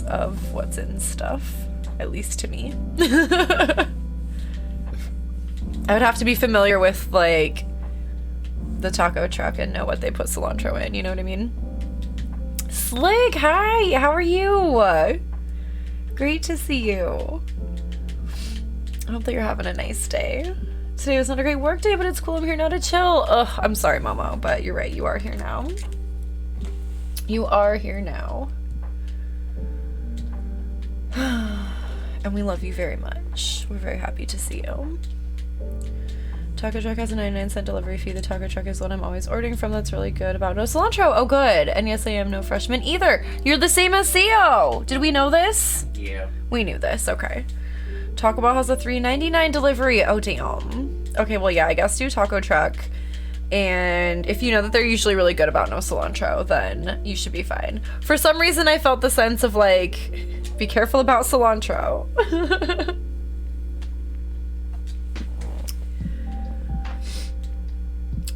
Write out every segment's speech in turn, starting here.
of what's in stuff, at least to me. I would have to be familiar with, like, the taco truck and know what they put cilantro in, you know what I mean? Slick, hi, how are you? Great to see you. I hope that you're having a nice day. Today was not a great work day, but it's cool I'm here now to chill. Ugh, I'm sorry, Momo, but you're right, you are here now. You are here now. And we love you very much. We're very happy to see you. Taco truck has a 99-cent delivery fee. The taco truck is what I'm always ordering from. That's really good about no cilantro. Oh, good. And yes, I am no freshman either. You're the same as Theo. Did we know this? Yeah. We knew this. Okay. Taco Bell has a $3.99 delivery. Oh, damn. Okay, well, yeah, I guess do taco truck. And if you know that they're usually really good about no cilantro, then you should be fine. For some reason, I felt the sense of, like, be careful about cilantro.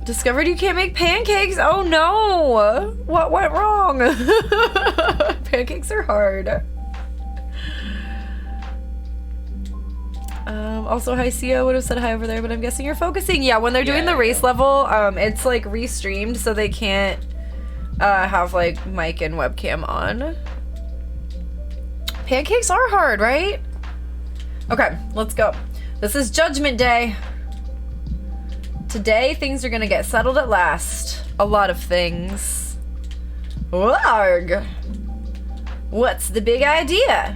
Discovered you can't make pancakes. Oh no! What went wrong? Pancakes are hard. Also, hi, Sia. Would have said hi over there, but I'm guessing you're focusing. Yeah, when they're doing the race level, it's like restreamed, so they can't have like mic and webcam on. Pancakes are hard, right? Okay, let's go. This is Judgment Day. Today, things are gonna get settled at last. A lot of things. Warg! What's the big idea?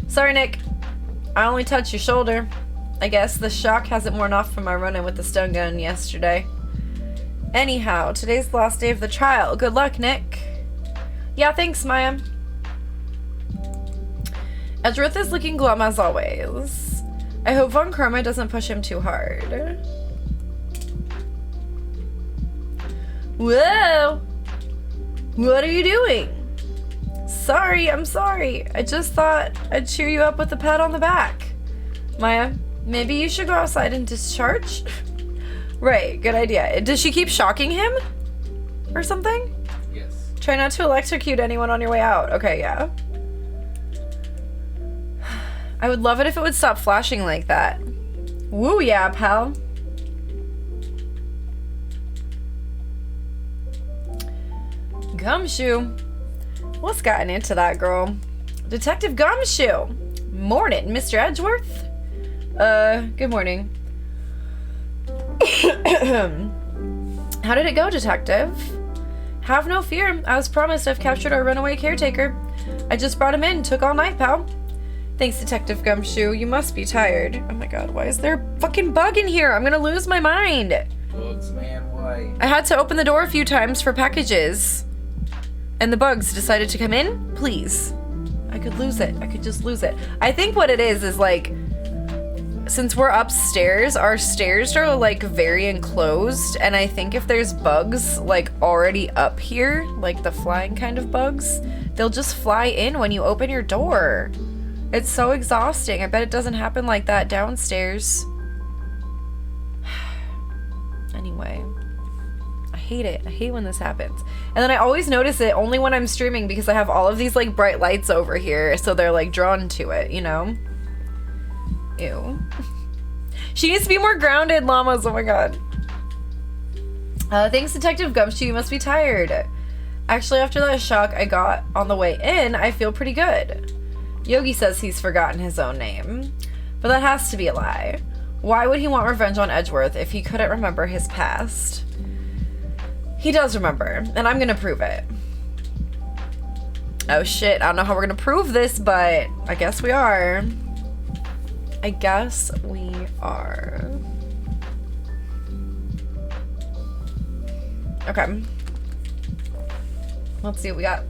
Sorry, Nick. I only touched your shoulder. I guess the shock hasn't worn off from my run-in with the stun gun yesterday. Anyhow, today's the last day of the trial. Good luck, Nick. Yeah, thanks, Maya. Edgeworth is looking glum as always. I hope Von Karma doesn't push him too hard. Whoa! What are you doing? Sorry, I'm sorry. I just thought I'd cheer you up with a pat on the back. Maya, maybe you should go outside and discharge? Right, good idea. Does she keep shocking him? Or something? Yes. Try not to electrocute anyone on your way out. Okay, yeah. I would love it if it would stop flashing like that. Woo, yeah, pal. Gumshoe. What's gotten into that girl? Detective Gumshoe. Morning, Mr. Edgeworth. Good morning. How did it go, Detective? Have no fear. As promised, I've captured our runaway caretaker. I just brought him in. Took all night, pal. Thanks, Detective Gumshoe. You must be tired. Oh my god, why is there a fucking bug in here? I'm gonna lose my mind. Bugs, man, why? I had to open the door a few times for packages. And the bugs decided to come in? Please. I could lose it. I could just lose it. I think what it is like, since we're upstairs, our stairs are like very enclosed, and I think if there's bugs like already up here, like the flying kind of bugs, they'll just fly in when you open your door. It's so exhausting. I bet it doesn't happen like that downstairs. Anyway. I hate it. I hate when this happens. And then I always notice it only when I'm streaming because I have all of these like bright lights over here, so they're like drawn to it, you know? Ew. She needs to be more grounded, llamas. Oh my god. Thanks, Detective Gumshoe. You must be tired. Actually, after that shock I got on the way in, I feel pretty good. Yogi says he's forgotten his own name, but that has to be a lie. Why would he want revenge on Edgeworth if he couldn't remember his past? He does remember, and I'm gonna prove it. Oh shit, I don't know how we're gonna prove this, but I guess we are. I guess we are. Okay. Let's see what we got.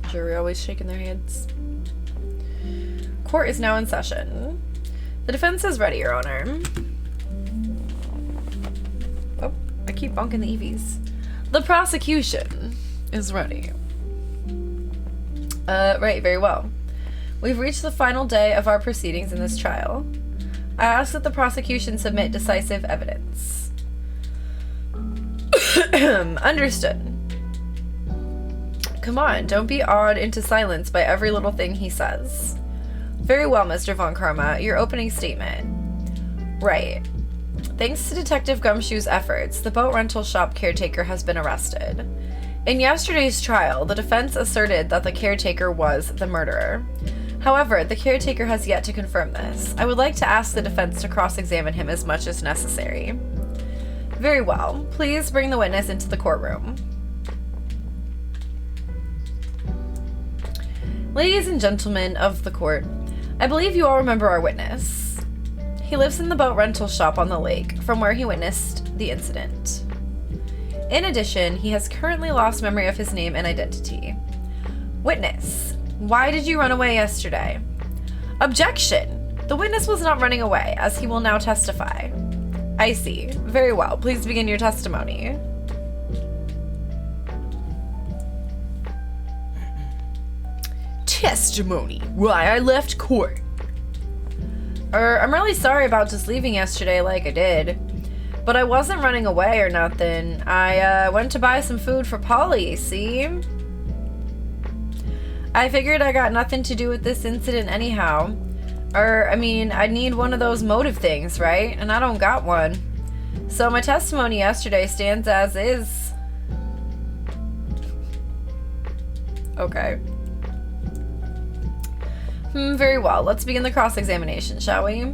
Jury always shaking their heads. Court is now in session. The defense is ready, Your Honor. Oh, I keep bonking the EVs. The prosecution is ready. Right, very well. We've reached the final day of our proceedings in this trial. I ask that the prosecution submit decisive evidence. Understood. Come on, don't be awed into silence by every little thing he says. Very well, Mr. Von Karma. Your opening statement. Right. Thanks to Detective Gumshoe's efforts, the boat rental shop caretaker has been arrested. In yesterday's trial, the defense asserted that the caretaker was the murderer. However, the caretaker has yet to confirm this. I would like to ask the defense to cross-examine him as much as necessary. Very well. Please bring the witness into the courtroom. Ladies and gentlemen of the court, I believe you all remember our witness. He lives in the boat rental shop on the lake, from where he witnessed the incident. In addition, he has currently lost memory of his name and identity. Witness, why did you run away yesterday? Objection! The witness was not running away, as he will now testify. I see. Very well. Please begin your testimony. Testimony. Why I left court. I'm really sorry about just leaving yesterday like I did. But I wasn't running away or nothing. I went to buy some food for Polly, see? I figured I got nothing to do with this incident anyhow. I mean, I need one of those motive things, right? And I don't got one. So my testimony yesterday stands as is. Okay. Very well. Let's begin the cross-examination, shall we?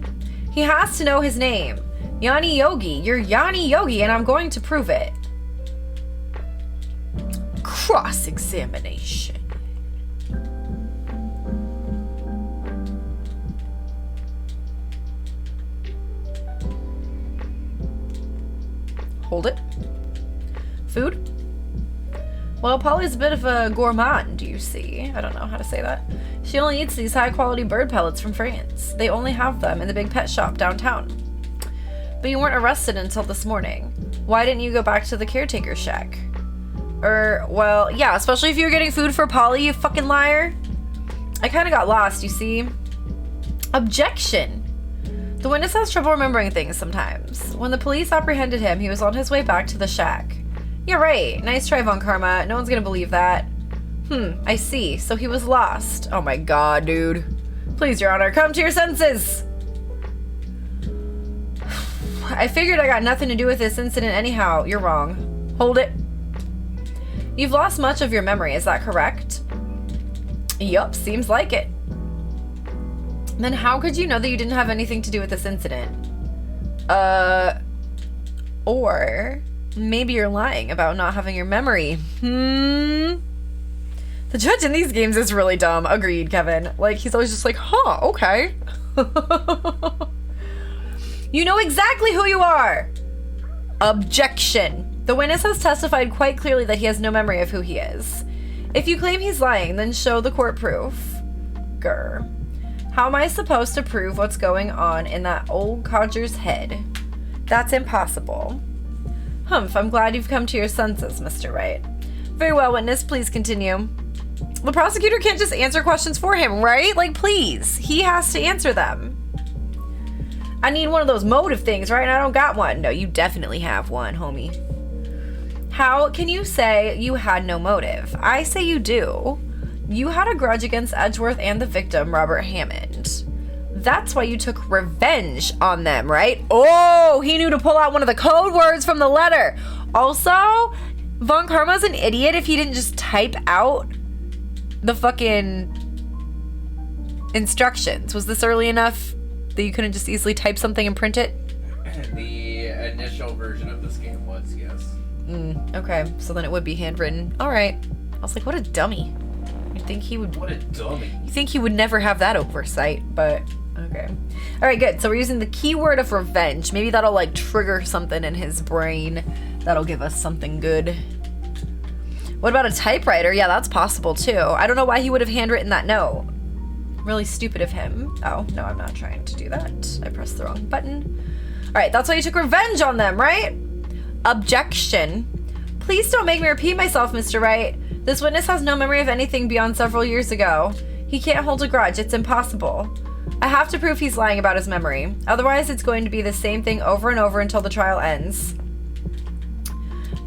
He has to know his name. Yanni Yogi. You're Yanni Yogi, and I'm going to prove it. Cross-examination. Hold it. Food? Well, Polly's a bit of a gourmand, you see. I don't know how to say that. She only eats these high-quality bird pellets from France. They only have them in the big pet shop downtown. But you weren't arrested until this morning. Why didn't you go back to the caretaker's shack? Well, yeah, especially if you were getting food for Polly, you fucking liar. I kind of got lost, you see. Objection. The witness has trouble remembering things sometimes. When the police apprehended him, he was on his way back to the shack. Yeah, right. Nice try, Von Karma. No one's gonna believe that. I see. So he was lost. Oh my god, dude. Please, Your Honor, come to your senses! I figured I got nothing to do with this incident anyhow. You're wrong. Hold it. You've lost much of your memory, is that correct? Yup, seems like it. Then how could you know that you didn't have anything to do with this incident? Or maybe you're lying about not having your memory. The judge in these games is really dumb. Agreed, Kevin. Like, he's always just like, huh, okay. You know exactly who you are. Objection. The witness has testified quite clearly that he has no memory of who he is. If you claim he's lying, then show the court proof. Grr. How am I supposed to prove what's going on in that old codger's head? That's impossible. Humph, I'm glad you've come to your senses, Mr. Wright. Very well, witness, please continue. The prosecutor can't just answer questions for him, right? Like, please. He has to answer them. I need one of those motive things, right? And I don't got one. No, you definitely have one, homie. How can you say you had no motive? I say you do. You had a grudge against Edgeworth and the victim, Robert Hammond. That's why you took revenge on them, right? Oh, he knew to pull out one of the code words from the letter. Also, Von Karma's an idiot if he didn't just type out the fucking instructions. Was this early enough that you couldn't just easily type something and print it? The initial version of this game was, yes. Okay, so then it would be handwritten. All right. I was like, what a dummy. You'd think he would... What a dummy. You think he would never have that oversight, but okay. All right, good. So we're using the keyword of revenge. Maybe that'll like trigger something in his brain. That'll give us something good. What about a typewriter? Yeah, that's possible too. I don't know why he would have handwritten that note. Really stupid of him. Oh, no, I'm not trying to do that. I pressed the wrong button. All right, that's why you took revenge on them, right? Objection. Please don't make me repeat myself, Mr. Wright. This witness has no memory of anything beyond several years ago. He can't hold a grudge. It's impossible. I have to prove he's lying about his memory. Otherwise, it's going to be the same thing over and over until the trial ends.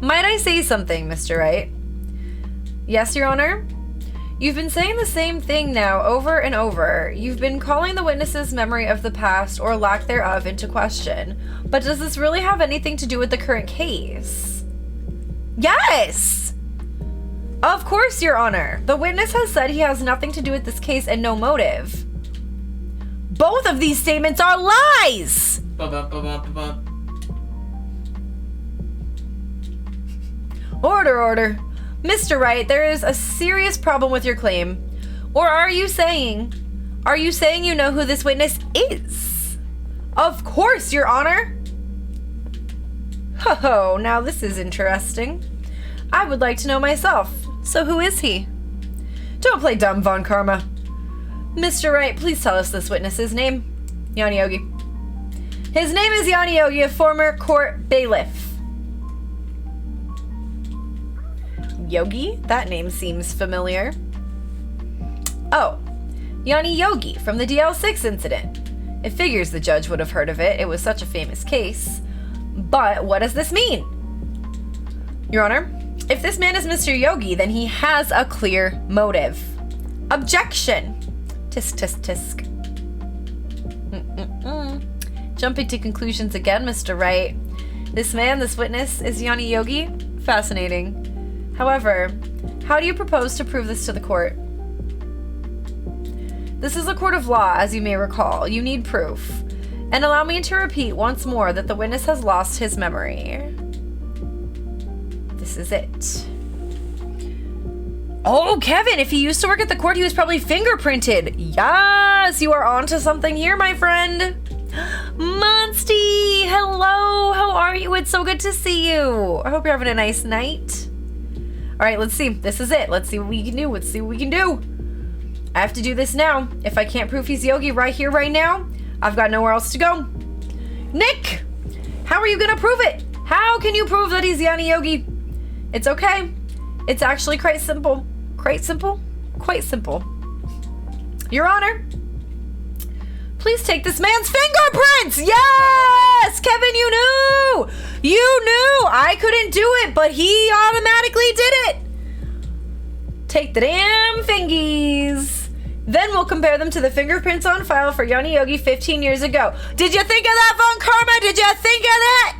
Might I say something, Mr. Wright? Yes, Your Honor? You've been saying the same thing now over and over. You've been calling the witness's memory of the past or lack thereof into question. But does this really have anything to do with the current case? Yes! Of course, Your Honor. The witness has said he has nothing to do with this case and no motive. Both of these statements are lies! Order, order. Mr. Wright, there is a serious problem with your claim. Or are you saying you know who this witness is? Of course, Your Honor. Oh, now this is interesting. I would like to know myself. So who is he? Don't play dumb, Von Karma. Mr. Wright, please tell us this witness's name. Yanni Yogi. His name is Yanni Yogi, a former court bailiff. Yogi? That name seems familiar. Oh, Yanni Yogi from the DL6 incident. It figures the judge would have heard of it. It was such a famous case. But what does this mean? Your Honor, if this man is Mr. Yogi, then he has a clear motive. Objection. Tisk, tisk, tisk. Jumping to conclusions again, Mr. Wright. This man, this witness, is Yanni Yogi? Fascinating. However, how do you propose to prove this to the court? This is a court of law, as you may recall. You need proof. And allow me to repeat once more that the witness has lost his memory. This is it. Oh, Kevin, if he used to work at the court, he was probably fingerprinted. Yes, you are onto something here, my friend. Monsty, hello. How are you? It's so good to see you. I hope you're having a nice night. All right, let's see. This is it. Let's see what we can do. Let's see what we can do. I have to do this now. If I can't prove he's Yogi right here, right now, I've got nowhere else to go. Nick, how are you going to prove it? How can you prove that he's Yanni Yogi? It's okay. It's actually quite simple. Quite simple? Quite simple. Your Honor, please take this man's fingerprints! Yes! Kevin, you knew! You knew! I couldn't do it, but he automatically did it! Take the damn fingies! Then we'll compare them to the fingerprints on file for Yanni Yogi 15 years ago. Did you think of that, Von Karma? Did you think of that?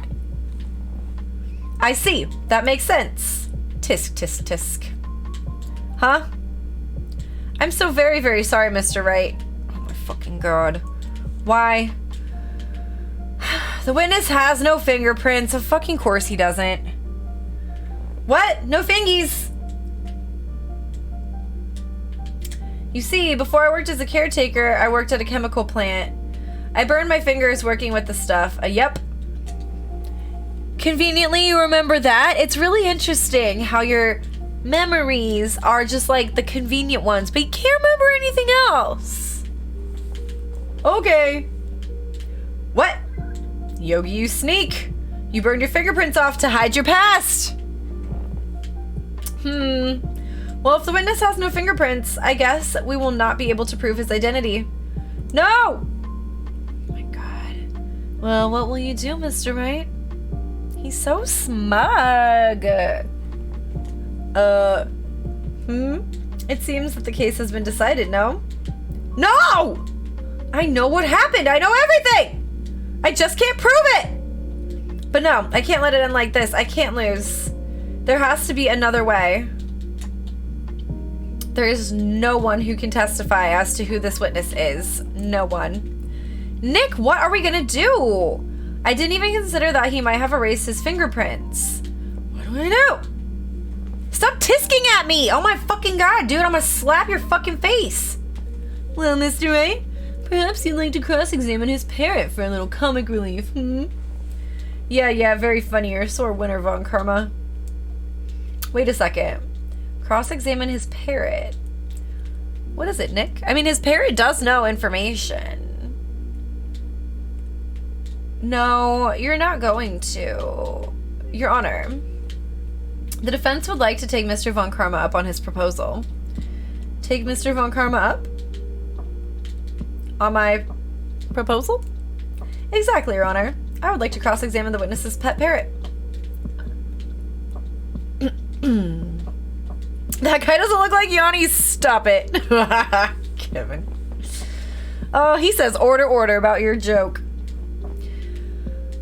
I see. That makes sense. Tisk, tisk, tisk. Huh? I'm so very, very sorry, Mr. Wright. Oh my fucking god. Why? The witness has no fingerprints. Of fucking course he doesn't. What? No fingies. You see, before I worked as a caretaker, I worked at a chemical plant. I burned my fingers working with the stuff. Yep. Conveniently, you remember that? It's really interesting how your memories are just like the convenient ones, but you can't remember anything else. Okay. What? Yogi, you sneak. You burned your fingerprints off to hide your past. Well, if the witness has no fingerprints, I guess we will not be able to prove his identity. No! Oh my god. Well, what will you do, Mr. Wright? He's so smug. It seems that the case has been decided, no? No! I know what happened. I know everything. I just can't prove it. But no, I can't let it end like this. I can't lose. There has to be another way. There is no one who can testify as to who this witness is. No one. Nick, what are we gonna do? I didn't even consider that he might have erased his fingerprints. What do I do? Stop tisking at me! Oh my fucking god, dude, I'm gonna slap your fucking face. Well, Mr. Wright, perhaps you'd like to cross-examine his parrot for a little comic relief, Yeah, very funny. You're a sore winner, Von Karma. Wait a second. Cross-examine his parrot. What is it, Nick? I mean, his parrot does know information. No, you're not going to. Your Honor, the defense would like to take Mr. Von Karma up on his proposal. Take Mr. Von Karma up? On my proposal? Exactly, Your Honor. I would like to cross-examine the witness's pet parrot. The That guy doesn't look like Yanni. Stop it. Kevin. Oh, he says order about your joke.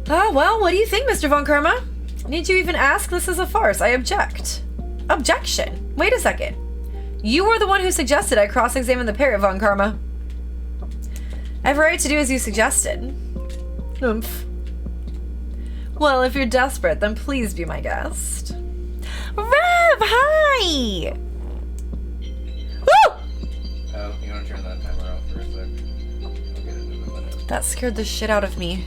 Oh, well, what do you think, Mr. Von Karma? Need you even ask? This is a farce. I object. Objection? Wait a second. You were the one who suggested I cross-examine the parrot, Von Karma. I have a right to do as you suggested. Oomph. Well, if you're desperate, then please be my guest. Rev, hi! Woo! Oh, you want to turn that timer off for a sec? I'll get it in a minute. That scared the shit out of me.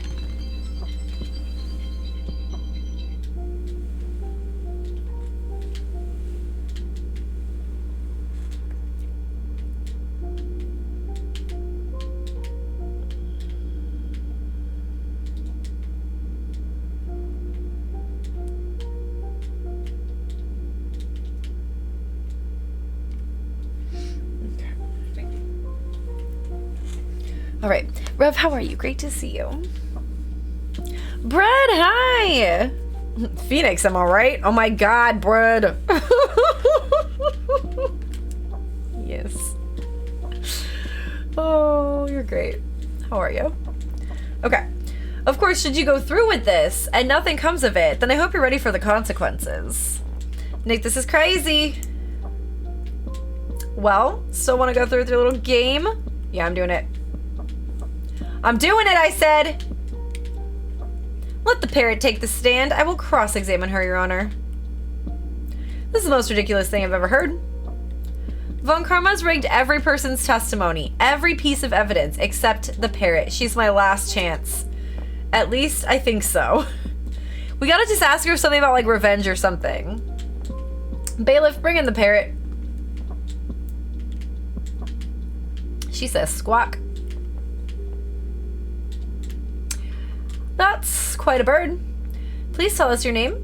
All right, Rev, how are you? Great to see you. Bread, hi! Phoenix, am I right? Oh my god, Bread. Yes. Oh, you're great. How are you? Okay. Of course, should you go through with this and nothing comes of it, then I hope you're ready for the consequences. Nick, this is crazy. Well, still want to go through with your little game? Yeah, I'm doing it. I'm doing it, I said! Let the parrot take the stand. I will cross-examine her, Your Honor. This is the most ridiculous thing I've ever heard. Von Karma's rigged every person's testimony, every piece of evidence, except the parrot. She's my last chance. At least, I think so. We gotta just ask her something about, like, revenge or something. Bailiff, bring in the parrot. She says squawk. That's quite a bird. Please tell us your name.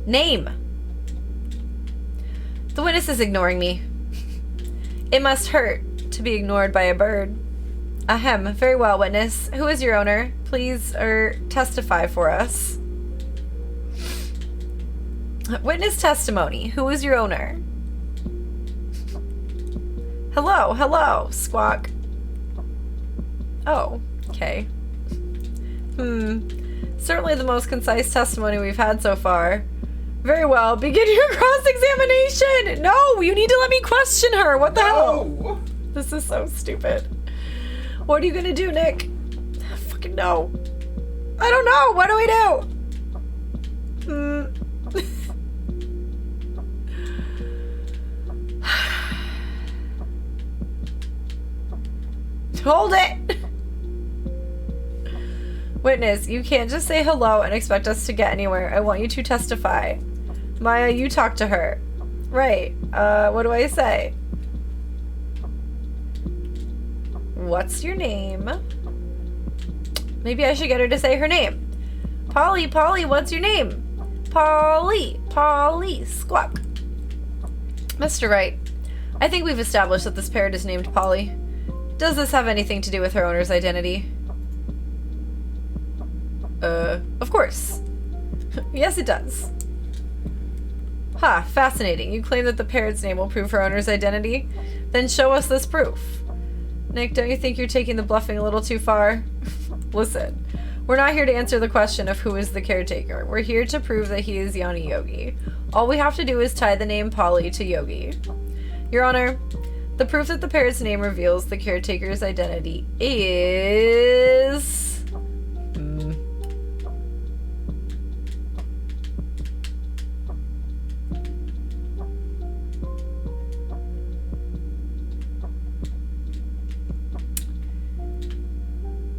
Name. The witness is ignoring me. It must hurt to be ignored by a bird. Ahem. Very well, witness. Who is your owner? Please, testify for us. Witness testimony. Who is your owner? Hello, hello, squawk. Oh, okay. Certainly the most concise testimony we've had so far. Very well, begin your cross-examination! No, you need to let me question her! What the hell? This is so stupid. What are you gonna do, Nick? I fucking know. I don't know! What do we do? Hold it! Witness, you can't just say hello and expect us to get anywhere. I want you to testify. Maya, you talk to her. Right. What do I say? What's your name? Maybe I should get her to say her name. Polly, what's your name? Polly, squawk. Mr. Wright, I think we've established that this parrot is named Polly. Does this have anything to do with her owner's identity? Of course. Yes, it does. Ha, fascinating. You claim that the parrot's name will prove her owner's identity? Then show us this proof. Nick, don't you think you're taking the bluffing a little too far? Listen, we're not here to answer the question of who is the caretaker. We're here to prove that he is Yanni Yogi. All we have to do is tie the name Polly to Yogi. Your Honor, the proof that the parrot's name reveals the caretaker's identity is...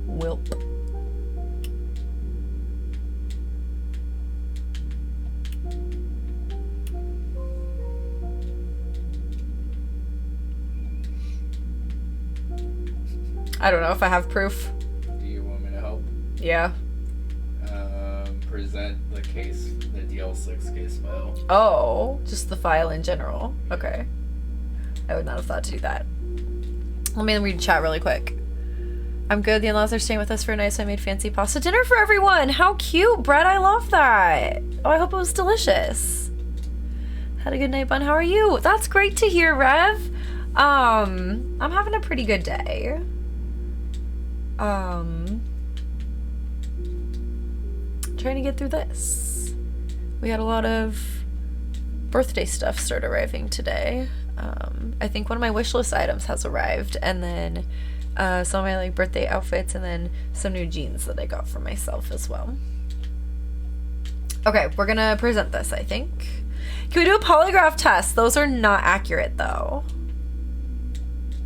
Wilp. I don't know if I have proof. Do you want me to help? Yeah. Present the case, the DL6 case file. Oh, just the file in general. Okay. I would not have thought to do that. Let me read chat really quick. I'm good. The in-laws are staying with us for a night, so I made fancy pasta dinner for everyone. How cute, Brett. I love that. Oh, I hope it was delicious. Had a good night, Bun. How are you? That's great to hear, Rev. I'm having a pretty good day. Trying to get through this. We had a lot of birthday stuff start arriving today. I think one of my wish list items has arrived, and then some of my like birthday outfits, and then some new jeans that I got for myself as well. Okay, we're gonna present this, I think. Can we do a polygraph test? Those are not accurate though.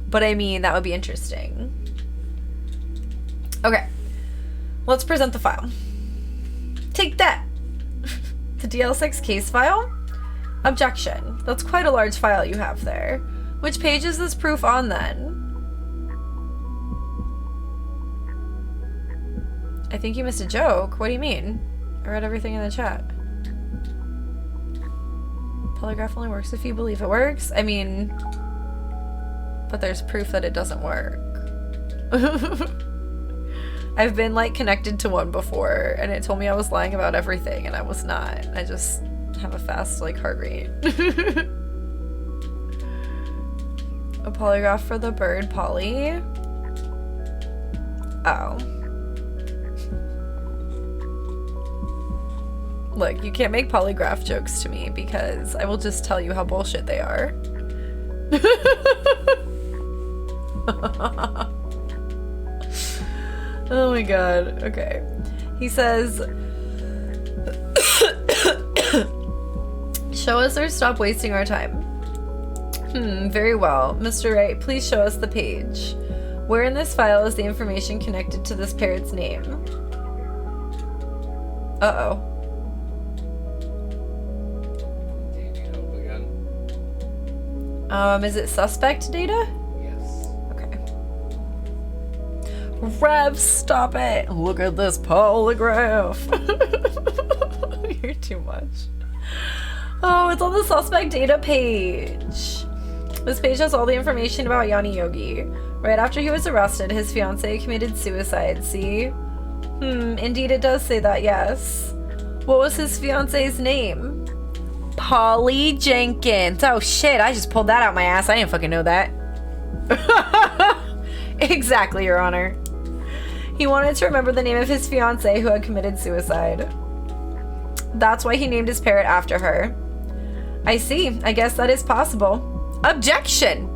But I mean, that would be interesting. Okay, let's present the file. Take that! The DL6 case file? Objection. That's quite a large file you have there. Which page is this proof on then? I think you missed a joke. What do you mean? I read everything in the chat. Polygraph only works if you believe it works? I mean, but there's proof that it doesn't work. I've been like connected to one before and it told me I was lying about everything and I was not. I just have a fast like heart rate. A polygraph for the bird, Polly. Oh. Look, you can't make polygraph jokes to me because I will just tell you how bullshit they are. Oh my god. Okay. He says, show us or stop wasting our time. Very well. Mr. Wright, please show us the page. Where in this file is the information connected to this parrot's name? Uh-oh. Is it suspect data? Yes. Okay. Rev, stop it! Look at this polygraph! You're too much. Oh, it's on the suspect data page. This page has all the information about Yanni Yogi. Right after he was arrested, his fiancée committed suicide, see? Indeed it does say that, yes. What was his fiancée's name? Polly Jenkins. Oh shit, I just pulled that out my ass. I didn't fucking know that. Exactly, Your Honor. He wanted to remember the name of his fiancée who had committed suicide. That's why he named his parrot after her. I see. I guess that is possible. Objection!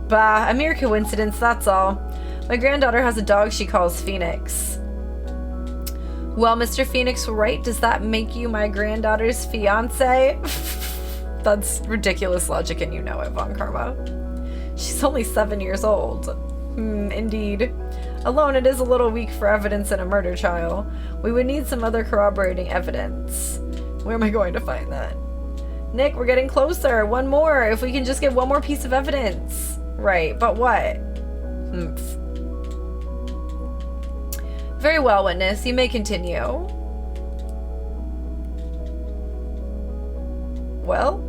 Bah, a mere coincidence, that's all. My granddaughter has a dog she calls Phoenix. Well, Mr. Phoenix Wright, does that make you my granddaughter's fiance? That's ridiculous logic and you know it, Von Karma. She's only 7 years old. Indeed. Alone, it is a little weak for evidence in a murder trial. We would need some other corroborating evidence. Where am I going to find that? Nick, we're getting closer. One more. If we can just get one more piece of evidence. Right, but what? Very well, witness. You may continue. Well,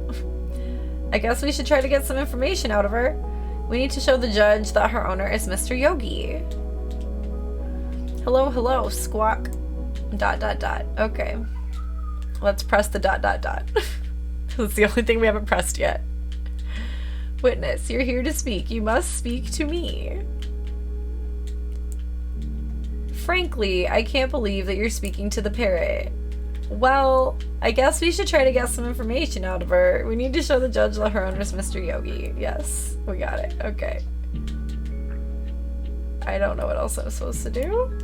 I guess we should try to get some information out of her. We need to show the judge that her owner is Mr. Yogi. Hello, hello, squawk. ... Okay. Let's press the ... That's the only thing we haven't pressed yet. Witness, you're here to speak. You must speak to me. Frankly, I can't believe that you're speaking to the parrot. Well, I guess we should try to get some information out of her. We need to show the judge that her owner's Mr. Yogi. Yes, we got it. Okay. I don't know what else I'm supposed to do.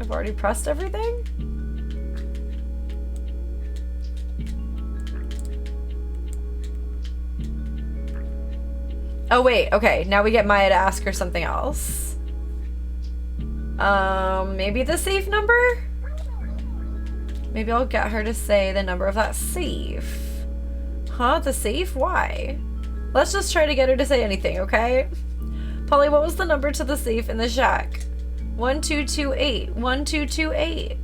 I've already pressed everything. Oh wait, okay. Now we get Maya to ask her something else. Maybe the safe number? Maybe I'll get her to say the number of that safe. Huh? The safe? Why? Let's just try to get her to say anything, okay? Polly, what was the number to the safe in the shack? 1228. 1228.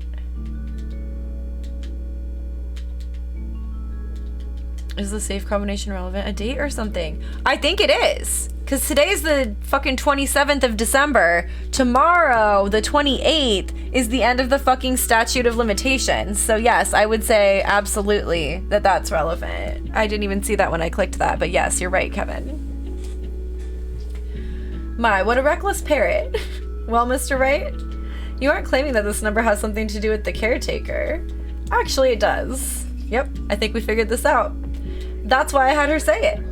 Is the safe combination relevant? A date or something? I think it is. Because today's the fucking 27th of December. Tomorrow, the 28th, is the end of the fucking statute of limitations. So yes, I would say absolutely that that's relevant. I didn't even see that when I clicked that, but yes, you're right, Kevin. My, what a reckless parrot. Well, Mr. Wright, you aren't claiming that this number has something to do with the caretaker. Actually, it does. Yep, I think we figured this out. That's why I had her say it.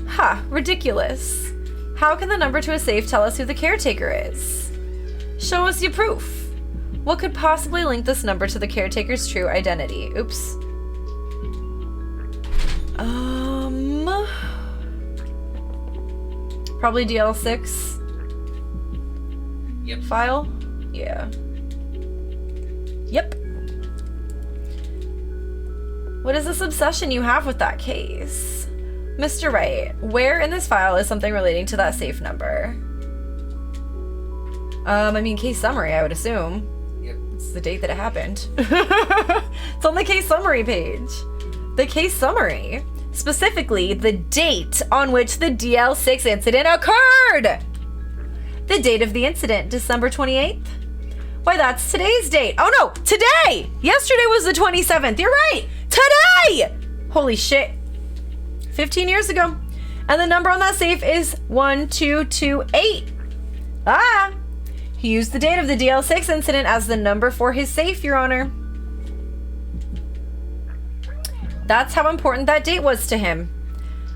Ha, ridiculous. How can the number to a safe tell us who the caretaker is? Show us your proof. What could possibly link this number to the caretaker's true identity? Oops. Probably DL6. Yep. File? Yeah. Yep. What is this obsession you have with that case? Mr. Wright, where in this file is something relating to that safe number? I mean, case summary, I would assume. Yep. It's the date that it happened. It's on the case summary page. The case summary. Specifically, the date on which the DL6 incident occurred. The date of the incident, December 28th. Why, that's today's date. Oh no, today! Yesterday was the 27th. You're right. Today! Holy shit. 15 years ago. And the number on that safe is 1228. Ah! He used the date of the DL6 incident as the number for his safe, Your Honor. That's how important that date was to him.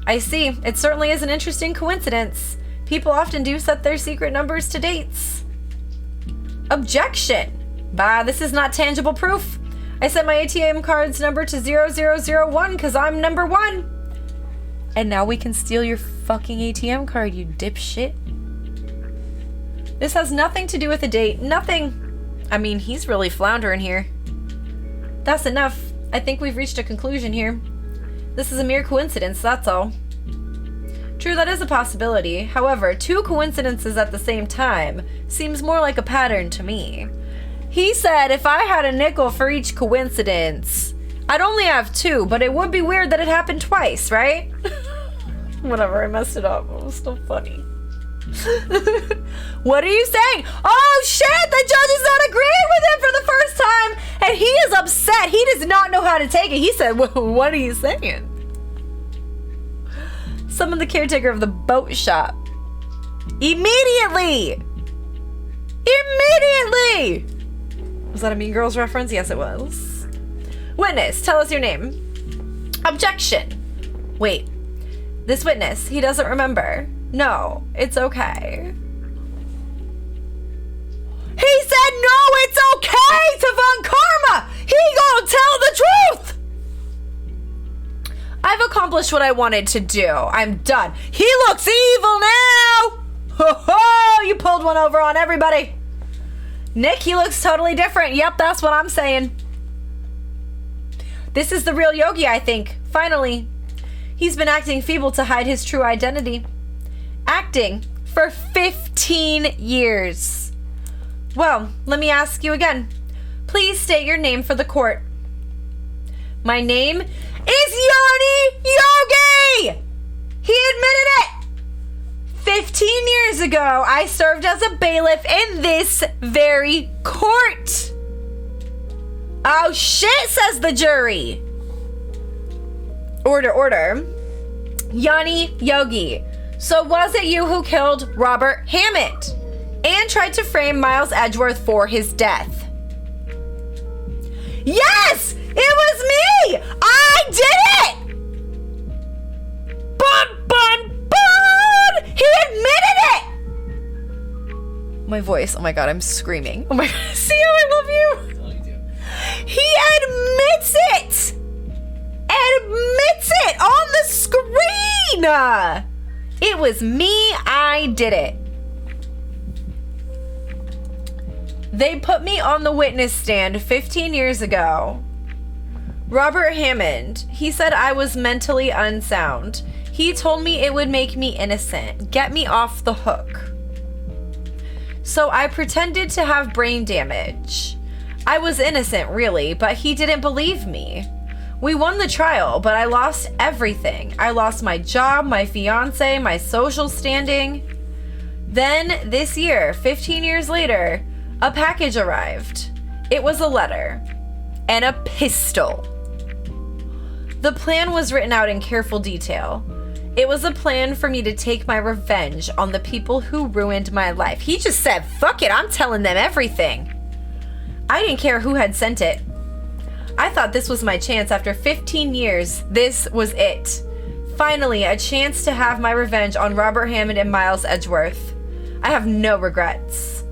I see. It certainly is an interesting coincidence. People often do set their secret numbers to dates. Objection! Bah, this is not tangible proof. I set my ATM card's number to 0001 because I'm number 1. And now we can steal your fucking ATM card, you dipshit. This has nothing to do with the date. Nothing. I mean, he's really floundering here. That's enough. I think we've reached a conclusion here. This is a mere coincidence, that's all. True, that is a possibility. However, 2 coincidences at the same time seems more like a pattern to me. He said if I had a nickel for each coincidence, I'd only have 2, but it would be weird that it happened twice, right? Whatever, I messed it up. It was still funny. What are you saying? Oh shit, the judge is not agreeing with him for the first time, and he is upset. He does not know how to take it. He said, what are you saying? Summon the caretaker of the boat shop. Immediately! Immediately! Was that a Mean Girls reference? Yes, it was. Witness, tell us your name. Objection. Wait. This witness, he doesn't remember. No, it's okay. He said no, it's okay to Von Karma! He gonna tell the truth! I've accomplished what I wanted to do. I'm done. He looks evil now! Ho ho! You pulled one over on everybody. Nick, he looks totally different. Yep, that's what I'm saying. This is the real Yogi, I think. Finally. He's been acting feeble to hide his true identity. Acting for 15 years. Well, let me ask you again. Please state your name for the court. My name is Yanni Yogi! He admitted it! 15 years ago, I served as a bailiff in this very court. Oh shit, says the jury. Order, order. Yanni Yogi. So was it you who killed Robert Hammond and tried to frame Miles Edgeworth for his death? Yes! It was me! I did it! Bun, bun, bun! He admitted it! My voice, oh my god, I'm screaming. Oh my god, see how I love you? Oh, you do. He admits it! Admits it on the screen! It was me, I did it. They put me on the witness stand 15 years ago. Robert Hammond, he said I was mentally unsound. He told me it would make me innocent, get me off the hook. So I pretended to have brain damage. I was innocent, really, but he didn't believe me. We won the trial, but I lost everything. I lost my job, my fiance, my social standing. Then, this year, 15 years later, a package arrived. It was a letter and a pistol. The plan was written out in careful detail. It was a plan for me to take my revenge on the people who ruined my life. He just said, fuck it, I'm telling them everything. I didn't care who had sent it. I thought this was my chance after 15 years. This was it. Finally, a chance to have my revenge on Robert Hammond and Miles Edgeworth. I have no regrets.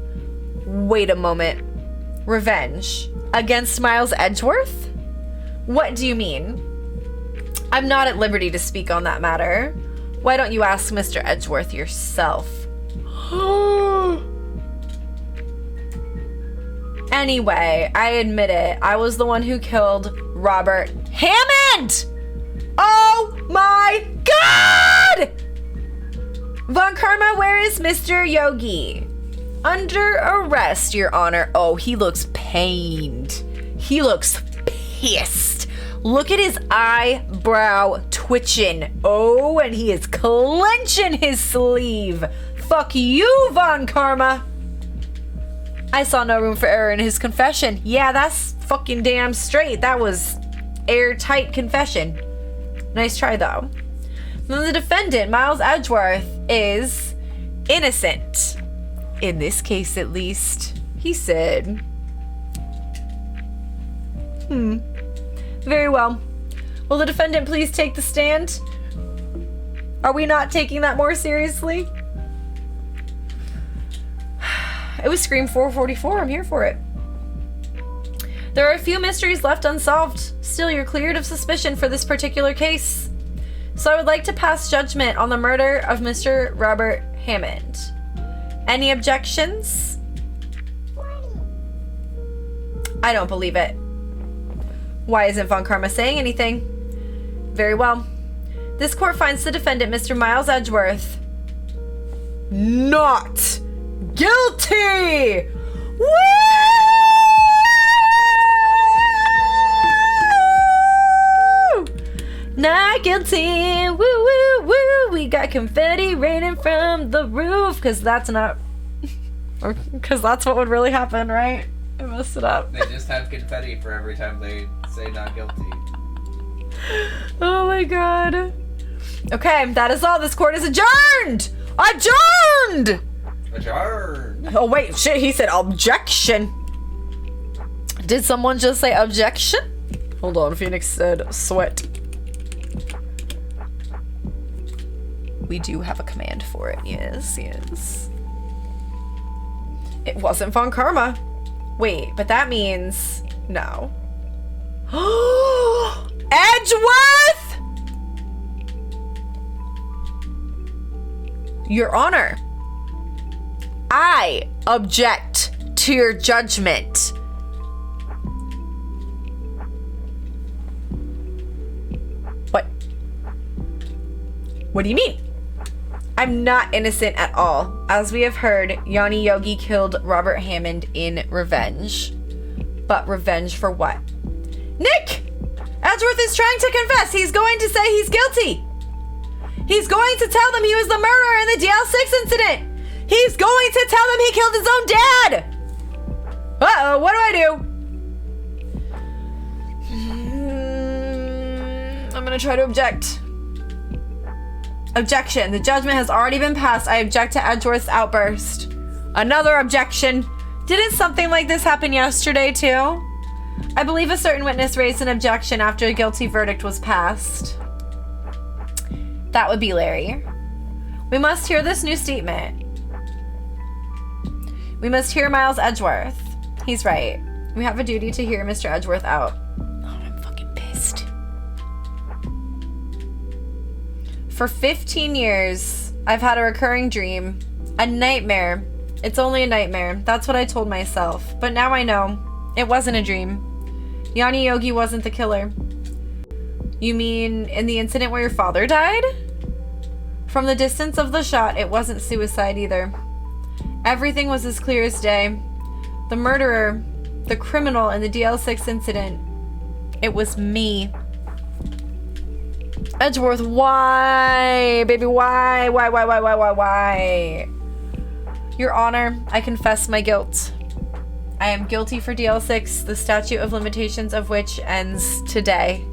Wait a moment. Revenge against Miles Edgeworth? What do you mean? I'm not at liberty to speak on that matter. Why don't you ask Mr. Edgeworth yourself? Anyway, I admit it. I was the one who killed Robert Hammond! Oh my God! Von Karma, where is Mr. Yogi? Under arrest, Your Honor. Oh, he looks pained. He looks pissed. Look at his eyebrow twitching. Oh, and he is clenching his sleeve. Fuck you, Von Karma. I saw no room for error in his confession. Yeah, that's fucking damn straight. That was airtight confession. Nice try, though. Then the defendant, Miles Edgeworth, is innocent. In this case, at least. He said. Very well. Will the defendant please take the stand? Are we not taking that more seriously? It was Scream 444. I'm here for it. There are a few mysteries left unsolved. Still, you're cleared of suspicion for this particular case. So I would like to pass judgment on the murder of Mr. Robert Hammond. Any objections? I don't believe it. Why isn't Von Karma saying anything? Very well. This court finds the defendant, Mr. Miles Edgeworth, not guilty! Woo! Not guilty! Woo, woo, woo! We got confetti raining from the roof, because that's not... or because that's what would really happen, right? I messed it up. They just have confetti for every time they say not guilty. Oh my god. Okay, that is all. This court is adjourned! Adjourned! Adjourned! Oh wait, shit, he said objection. Did someone just say objection? Hold on, Phoenix said sweat. We do have a command for it. Yes, yes. It wasn't Von Karma. Wait, but that means no. Edgeworth! Your Honor, I object to your judgment. What? What do you mean? I'm not innocent at all. As we have heard, Yanni Yogi killed Robert Hammond in revenge. But revenge for what? Nick! Edgeworth is trying to confess. He's going to say he's guilty. He's going to tell them he was the murderer in the DL6 incident. He's going to tell them he killed his own dad. Uh-oh, what do I do? I'm gonna try to object. Objection. The judgment has already been passed. I object to Edgeworth's outburst. Another objection. Didn't something like this happen yesterday, too? I believe a certain witness raised an objection after a guilty verdict was passed. That would be Larry. We must hear this new statement. We must hear Miles Edgeworth. He's right. We have a duty to hear Mr. Edgeworth out. Oh, I'm fucking pissed. For 15 years, I've had a recurring dream. A nightmare. It's only a nightmare. That's what I told myself. But now I know. It wasn't a dream. Yanni Yogi wasn't the killer. You mean in the incident where your father died? From the distance of the shot, it wasn't suicide either. Everything was as clear as day. The murderer, the criminal in the DL6 incident, it was me. Edgeworth, why? Baby, why? Why? Your Honor, I confess my guilt. I am guilty for DL6, the statute of limitations of which ends today.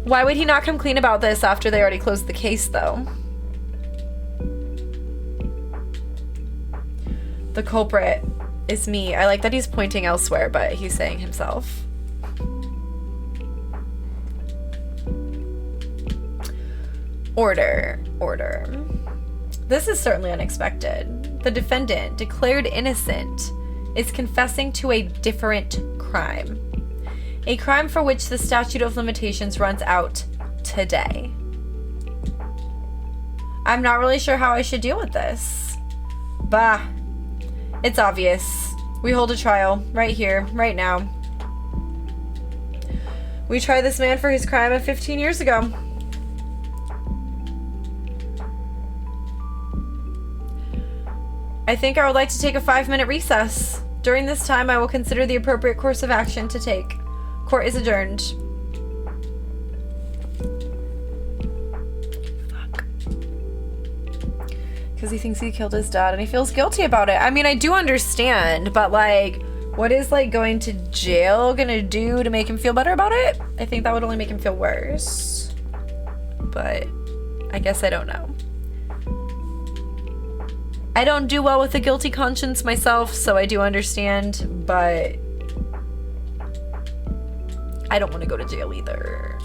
Why would he not come clean about this after they already closed the case, though? The culprit is me. I like that he's pointing elsewhere, but he's saying himself. Order. This is certainly unexpected. The defendant, declared innocent, is confessing to a different crime. A crime for which the statute of limitations runs out today. I'm not really sure how I should deal with this. Bah. It's obvious. We hold a trial right here, right now. We try this man for his crime of 15 years ago. I think I would like to take a 5-minute recess. During this time, I will consider the appropriate course of action to take. Court is adjourned. Fuck. Because he thinks he killed his dad and he feels guilty about it. I mean, I do understand, but like, what is like going to jail gonna do to make him feel better about it? I think that would only make him feel worse. But I guess I don't know. I don't do well with a guilty conscience myself, so I do understand, but I don't want to go to jail either.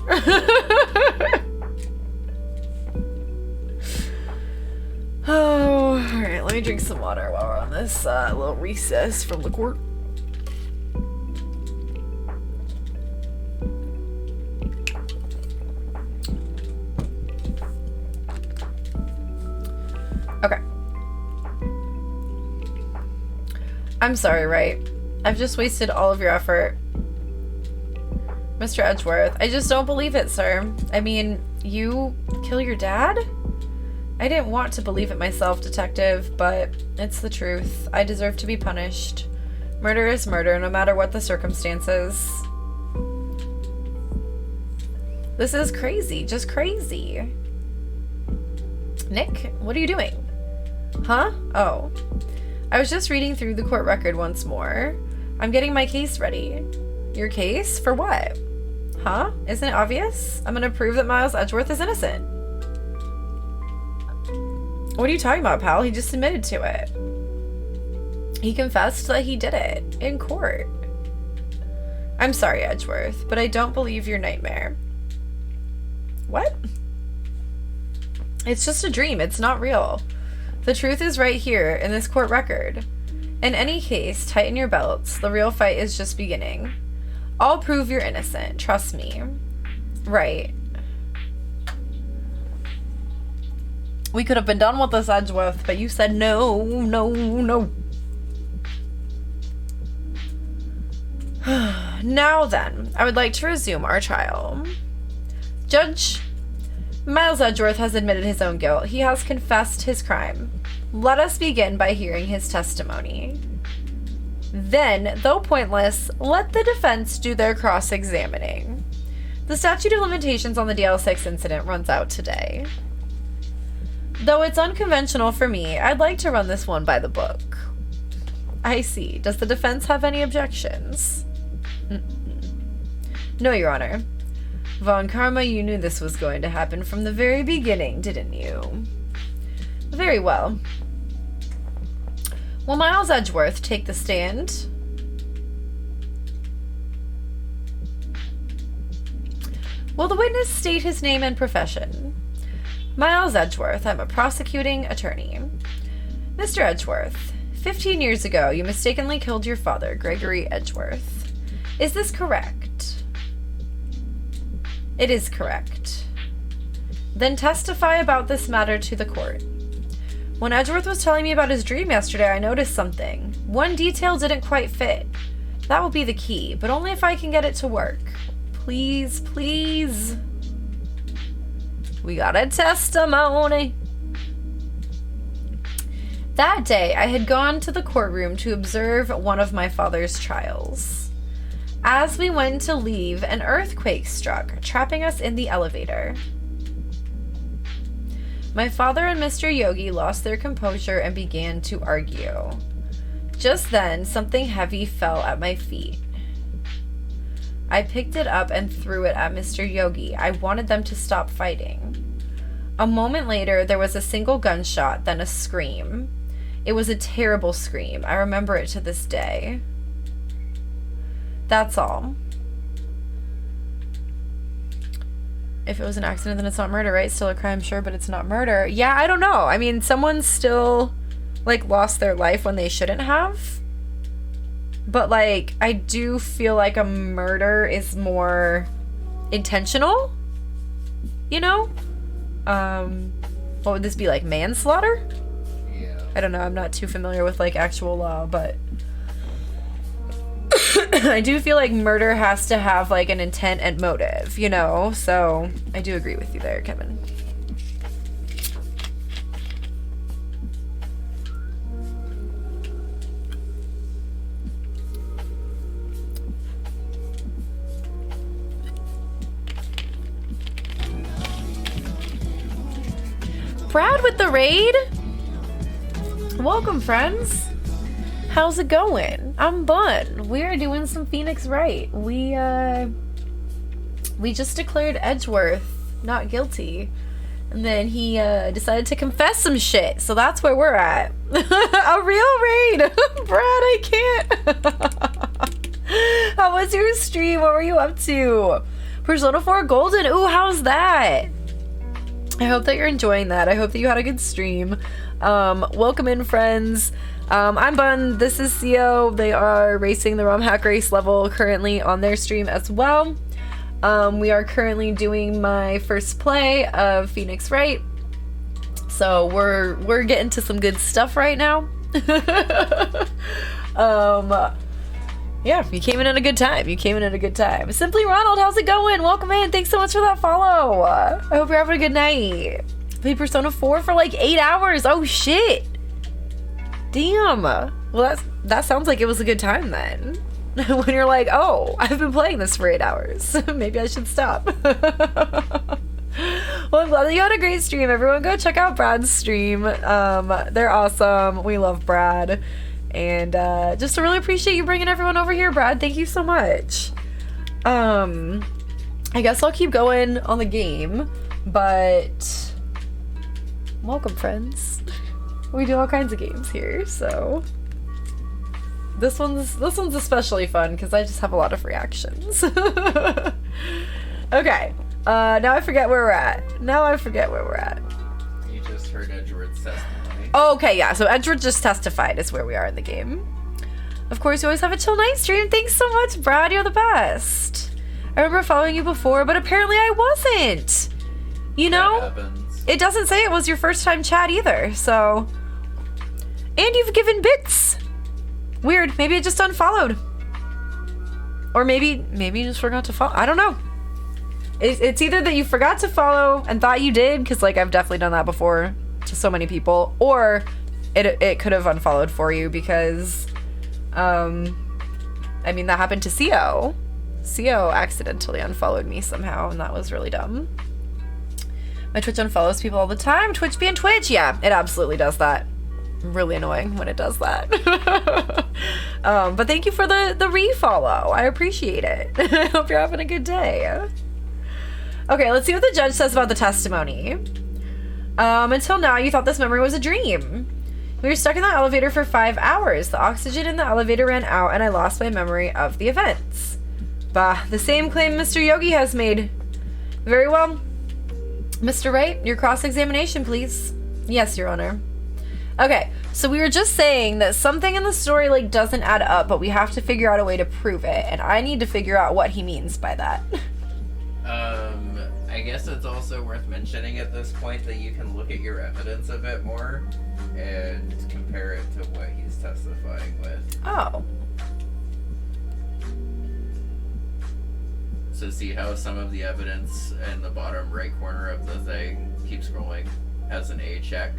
Oh, all right, let me drink some water while we're on this little recess from the court. Okay. I'm sorry, Wright. I've just wasted all of your effort. Mr. Edgeworth, I just don't believe it, sir. I mean, you kill your dad? I didn't want to believe it myself, detective, but it's the truth. I deserve to be punished. Murder is murder, no matter what the circumstances. This is crazy, just crazy. Nick, what are you doing? Huh? Oh. I was just reading through the court record once more. I'm getting my case ready. Your case? For what? Huh? Isn't it obvious? I'm gonna prove that Miles Edgeworth is innocent. What are you talking about, pal? He just admitted to it. He confessed that he did it in court. I'm sorry, Edgeworth, but I don't believe your nightmare. What? It's just a dream. It's not real. The truth is right here in this court record. In any case, tighten your belts. The real fight is just beginning. I'll prove you're innocent. Trust me. Right. We could have been done with this, Edgeworth, but you said no. Now then, I would like to resume our trial. Judge, Miles Edgeworth has admitted his own guilt. He has confessed his crime. Let us begin by hearing his testimony. Then, though pointless, let the defense do their cross-examining. The statute of limitations on the DL6 incident runs out today. Though it's unconventional for me, I'd like to run this one by the book. I see. Does the defense have any objections? No, Your Honor. Von Karma, you knew this was going to happen from the very beginning, didn't you? Very well. Will Miles Edgeworth take the stand? Will the witness state his name and profession? Miles Edgeworth, I'm a prosecuting attorney. Mr. Edgeworth, 15 years ago, you mistakenly killed your father, Gregory Edgeworth. Is this correct? It is correct. Then testify about this matter to the court. When Edgeworth was telling me about his dream yesterday, I noticed something. One detail didn't quite fit. That will be the key, but only if I can get it to work. Please, please. We got a testimony. That day, I had gone to the courtroom to observe one of my father's trials. As we went to leave, an earthquake struck, trapping us in the elevator. My father and Mr. Yogi lost their composure and began to argue. Just then, something heavy fell at my feet. I picked it up and threw it at Mr. Yogi. I wanted them to stop fighting. A moment later, there was a single gunshot, then a scream. It was a terrible scream. I remember it to this day. That's all. If it was an accident, then it's not murder, right? Still a crime, sure, but it's not murder. Yeah, I don't know. I mean, someone still, like, lost their life when they shouldn't have. But, like, I do feel like a murder is more intentional. You know? What would this be, like, manslaughter? Yeah. I don't know. I'm not too familiar with, like, actual law, but I do feel like murder has to have, like, an intent and motive, you know? So I do agree with you there, Kevin. Brad with the raid? Welcome, friends. How's it going? I'm Bun. We're doing some Phoenix Wright. We just declared Edgeworth not guilty. And then he decided to confess some shit. So that's where we're at. A real raid. Brad, I can't. How was your stream? What were you up to? Persona 4 Golden. Ooh, how's that? I hope that you're enjoying that. I hope that you had a good stream. Welcome in, friends. I'm Bun. This is CO. They are racing the ROM hack race level currently on their stream as well. We are currently doing my first play of Phoenix Wright. So we're getting to some good stuff right now. Yeah, you came in at a good time. You came in at a good time. Simply Ronald, how's it going? Welcome in. Thanks so much for that follow. I hope you're having a good night. Played Persona 4 for like 8 hours. Oh shit. Damn. Well, that sounds like it was a good time then. When you're like, oh, I've been playing this for 8 hours. Maybe I should stop. Well, I'm glad that you had a great stream. Everyone go check out Brad's stream. They're awesome. We love Brad. And just to really appreciate you bringing everyone over here, Brad. Thank you so much. I guess I'll keep going on the game, but welcome, friends. We do all kinds of games here, so this one's especially fun because I just have a lot of reactions. Okay, now I forget where we're at. You just heard Edgeworth's testimony. Oh, okay, yeah, so Edgeworth just testified is where we are in the game. Of course, you always have a chill night stream. Thanks so much, Brad. You're the best. I remember following you before, but apparently I wasn't. You know? That happens. It doesn't say it was your first time chat either, so. And you've given bits. Weird. Maybe it just unfollowed. Or maybe you just forgot to follow. I don't know. It's either that you forgot to follow and thought you did, because like I've definitely done that before to so many people, or it could have unfollowed for you because I mean that happened to CO. CO accidentally unfollowed me somehow, and that was really dumb. My Twitch unfollows people all the time. Twitch being Twitch, yeah, it absolutely does that. Really annoying when it does that. But thank you for the refollow. I appreciate it. I hope you're having a good day. Okay, let's see what the judge says about the testimony. Until now, you thought this memory was a dream. We were stuck in the elevator for 5 hours. The oxygen in the elevator ran out, and I lost my memory of the events. Bah, the same claim Mr. Yogi has made. Very well. Mr. Wright, your cross-examination, please. Yes, Your Honor. Okay, so we were just saying that something in the story, like, doesn't add up, but we have to figure out a way to prove it, and I need to figure out what he means by that. I guess it's also worth mentioning at this point that you can look at your evidence a bit more and compare it to what he's testifying with. Oh. So see how some of the evidence in the bottom right corner of the thing, keep scrolling, has an A check?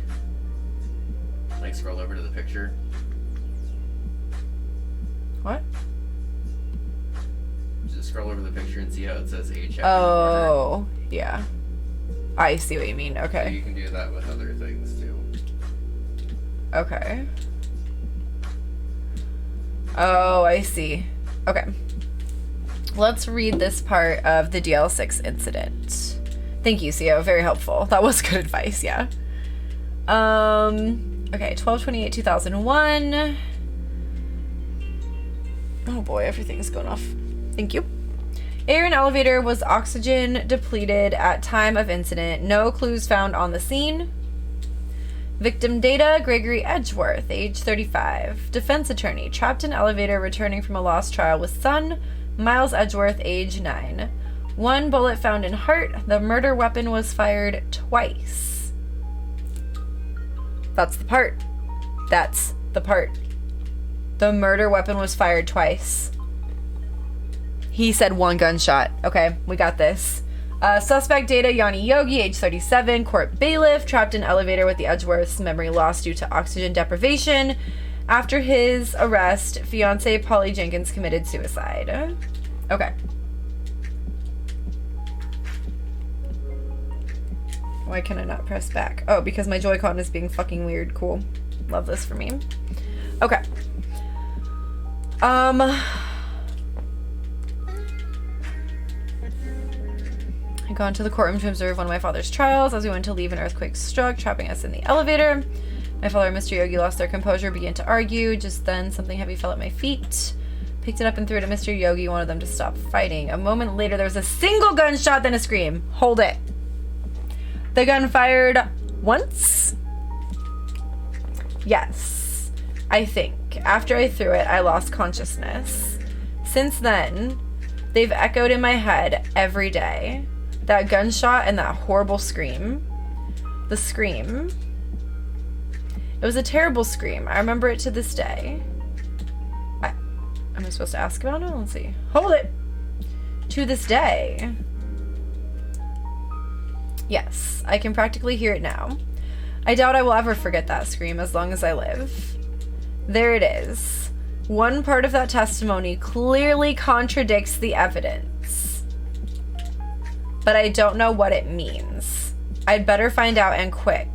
Like, scroll over to the picture. What? Just scroll over the picture and see how it says HF. Oh, yeah. I see what you mean. So Okay. you can do that with other things too. Okay. Oh, I see. Okay. Let's read this part of the DL6 incident. Thank you, CO. Very helpful. That was good advice, yeah. Okay, 12/28/2001. Oh boy, everything's going off. Thank you. Air in elevator was oxygen depleted at time of incident. No clues found on the scene. Victim data, Gregory Edgeworth, age 35. Defense attorney, trapped in elevator returning from a lost trial with son, Miles Edgeworth, age 9. 1 bullet found in heart. The murder weapon was fired twice. That's the part. That's the part. The murder weapon was fired twice. He said 1 gunshot. Okay, we got this. Suspect data, Yanni Yogi, age 37, court bailiff, trapped in elevator with the Edgeworths, memory lost due to oxygen deprivation. After his arrest, fiance Polly Jenkins committed suicide. Okay. Why can I not press back? Oh, because my Joy-Con is being fucking weird. Cool. Love this for me. Okay. I gone to the courtroom to observe one of my father's trials. As we went to leave, an earthquake struck, trapping us in the elevator. My father and Mr. Yogi lost their composure, began to argue. Just then, something heavy fell at my feet. Picked it up and threw it at Mr. Yogi, wanted them to stop fighting. A moment later, there was a single gunshot, then a scream. Hold it. The gun fired once? Yes, I think. After I threw it, I lost consciousness. Since then, they've echoed in my head every day. That gunshot and that horrible scream. The scream. It was a terrible scream. I remember it to this day. Am I supposed to ask about it? Let's see. Hold it! To this day. Yes, I can practically hear it now. I doubt I will ever forget that scream as long as I live. There it is. One part of that testimony clearly contradicts the evidence. But I don't know what it means. I'd better find out and quick.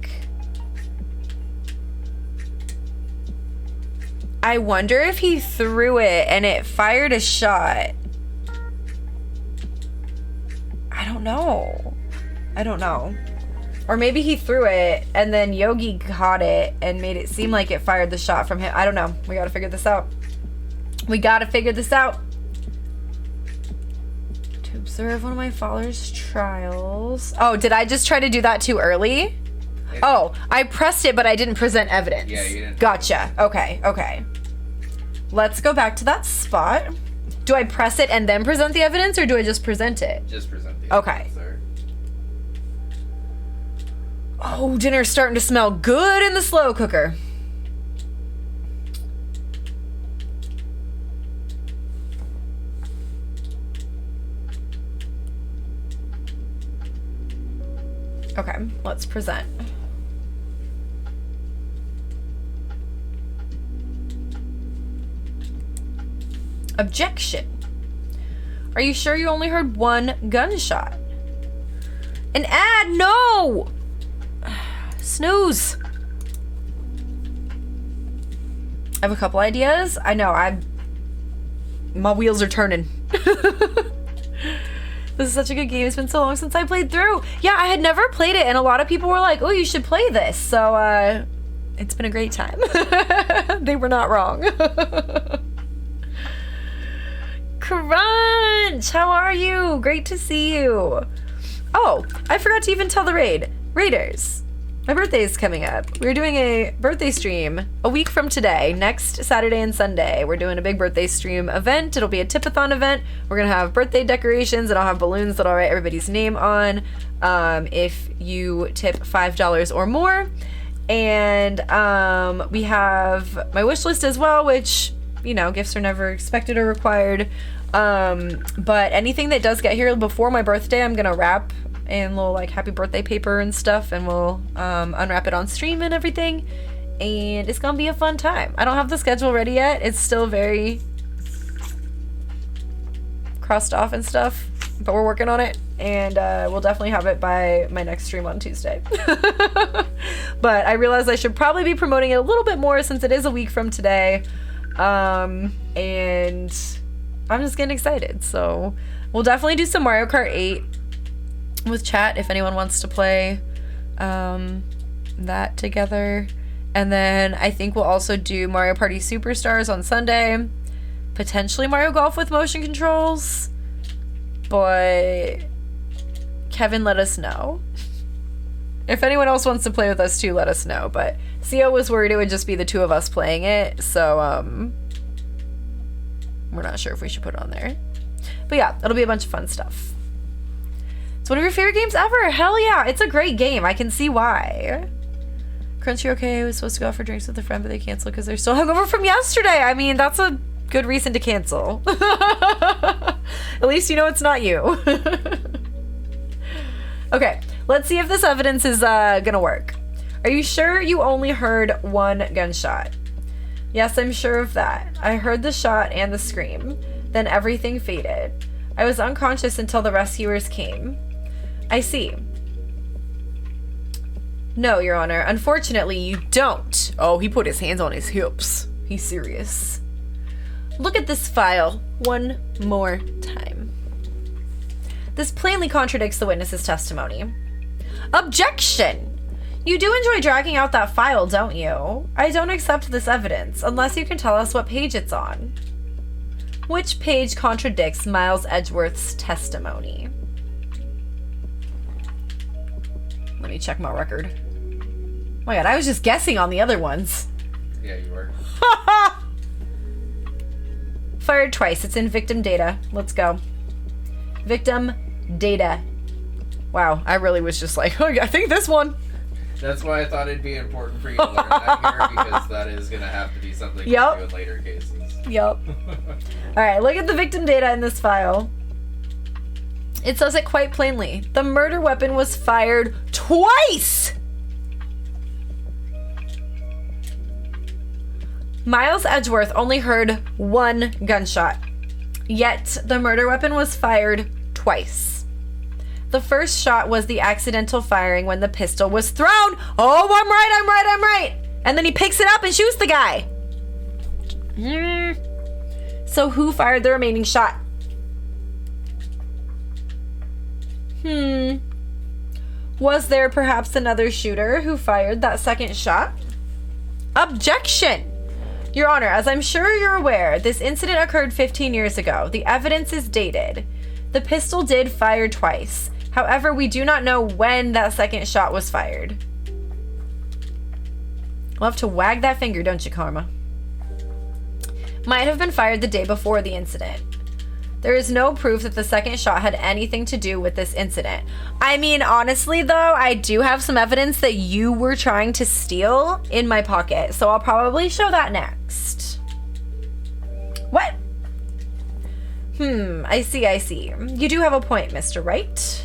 I wonder if he threw it and it fired a shot. I don't know. I don't know. Or maybe he threw it and then Yogi caught it and made it seem like it fired the shot from him. I don't know. We gotta figure this out. We gotta figure this out. To observe one of my father's trials. Oh, did I just try to do that too early? Oh, I pressed it, but I didn't present evidence. Yeah, you didn't. Gotcha. Okay, okay. Let's go back to that spot. Do I press it and then present the evidence, or do I just present it? Just present the evidence there. Oh, dinner's starting to smell good in the slow cooker. Okay, let's present. Objection. Are you sure you only heard 1 gunshot? An ad? No! Snooze. I have a couple ideas. I know, my wheels are turning. This is such a good game. It's been so long since I played through. Yeah, I had never played it, and a lot of people were like, oh, you should play this. So, it's been a great time. They were not wrong. Crunch! How are you? Great to see you. Oh, I forgot to even tell the raiders. My birthday is coming up. We're doing a birthday stream a week from today, next Saturday and Sunday. We're doing a big birthday stream event. It'll be a tip-a-thon event. We're gonna have birthday decorations, and I'll have balloons that I'll write everybody's name on if you tip $5 or more. And we have my wish list as well, which, you know, gifts are never expected or required. But anything that does get here before my birthday, I'm gonna wrap in little like happy birthday paper and stuff, and we'll unwrap it on stream and everything. and it's gonna be a fun time. I don't have the schedule ready yet. It's still very crossed off and stuff, but we're working on it, and we'll definitely have it by my next stream on Tuesday. But I realized I should probably be promoting it a little bit more since it is a week from today, and I'm just getting excited. So we'll definitely do some Mario Kart 8 with chat if anyone wants to play that together. And then I think we'll also do Mario Party Superstars on Sunday, potentially Mario Golf with motion controls, but Kevin, let us know. If anyone else wants to play with us too, let us know. But Theo was worried it would just be the two of us playing it, so we're not sure if we should put it on there. But yeah, it'll be a bunch of fun stuff. It's one of your favorite games ever. Hell yeah, it's a great game. I can see why. Crunchy, okay, I was supposed to go out for drinks with a friend, but they canceled because they're still hungover from yesterday. I mean, that's a good reason to cancel. At least you know it's not you. Okay, let's see if this evidence is gonna work. Are you sure you only heard one gunshot? Yes, I'm sure of that. I heard the shot and the scream. Then everything faded. I was unconscious until the rescuers came. I see. No, Your Honor. Unfortunately, you don't. Oh, he put his hands on his hips. He's serious. Look at this file one more time. This plainly contradicts the witness's testimony. Objection! You do enjoy dragging out that file, don't you? I don't accept this evidence unless you can tell us what page it's on. Which page contradicts Miles Edgeworth's testimony? Let me check my record. Oh my god, I was just guessing on the other ones. Yeah, you were. Fired twice. It's in victim data. Let's go. Victim data. Wow, I really was just like, oh, I think this one. That's why I thought it'd be important for you to learn that here, because that is going to have to be something you do in later cases. Yep. Alright, look at the victim data in this file. It says it quite plainly. The murder weapon was fired twice! Miles Edgeworth only heard one gunshot, yet the murder weapon was fired twice. The first shot was the accidental firing when the pistol was thrown. Oh, I'm right. And then he picks it up and shoots the guy. So who fired the remaining shot? Was there perhaps another shooter who fired that second shot? Objection! Your Honor, as I'm sure you're aware, this incident occurred 15 years ago. The evidence is dated. The pistol did fire twice. However, we do not know when that second shot was fired. Love to wag that finger, don't you, Karma? Might have been fired the day before the incident. There is no proof that the second shot had anything to do with this incident. I mean, honestly, though, I do have some evidence that you were trying to steal in my pocket, so I'll probably show that next. What? I see. You do have a point, Mr. Wright.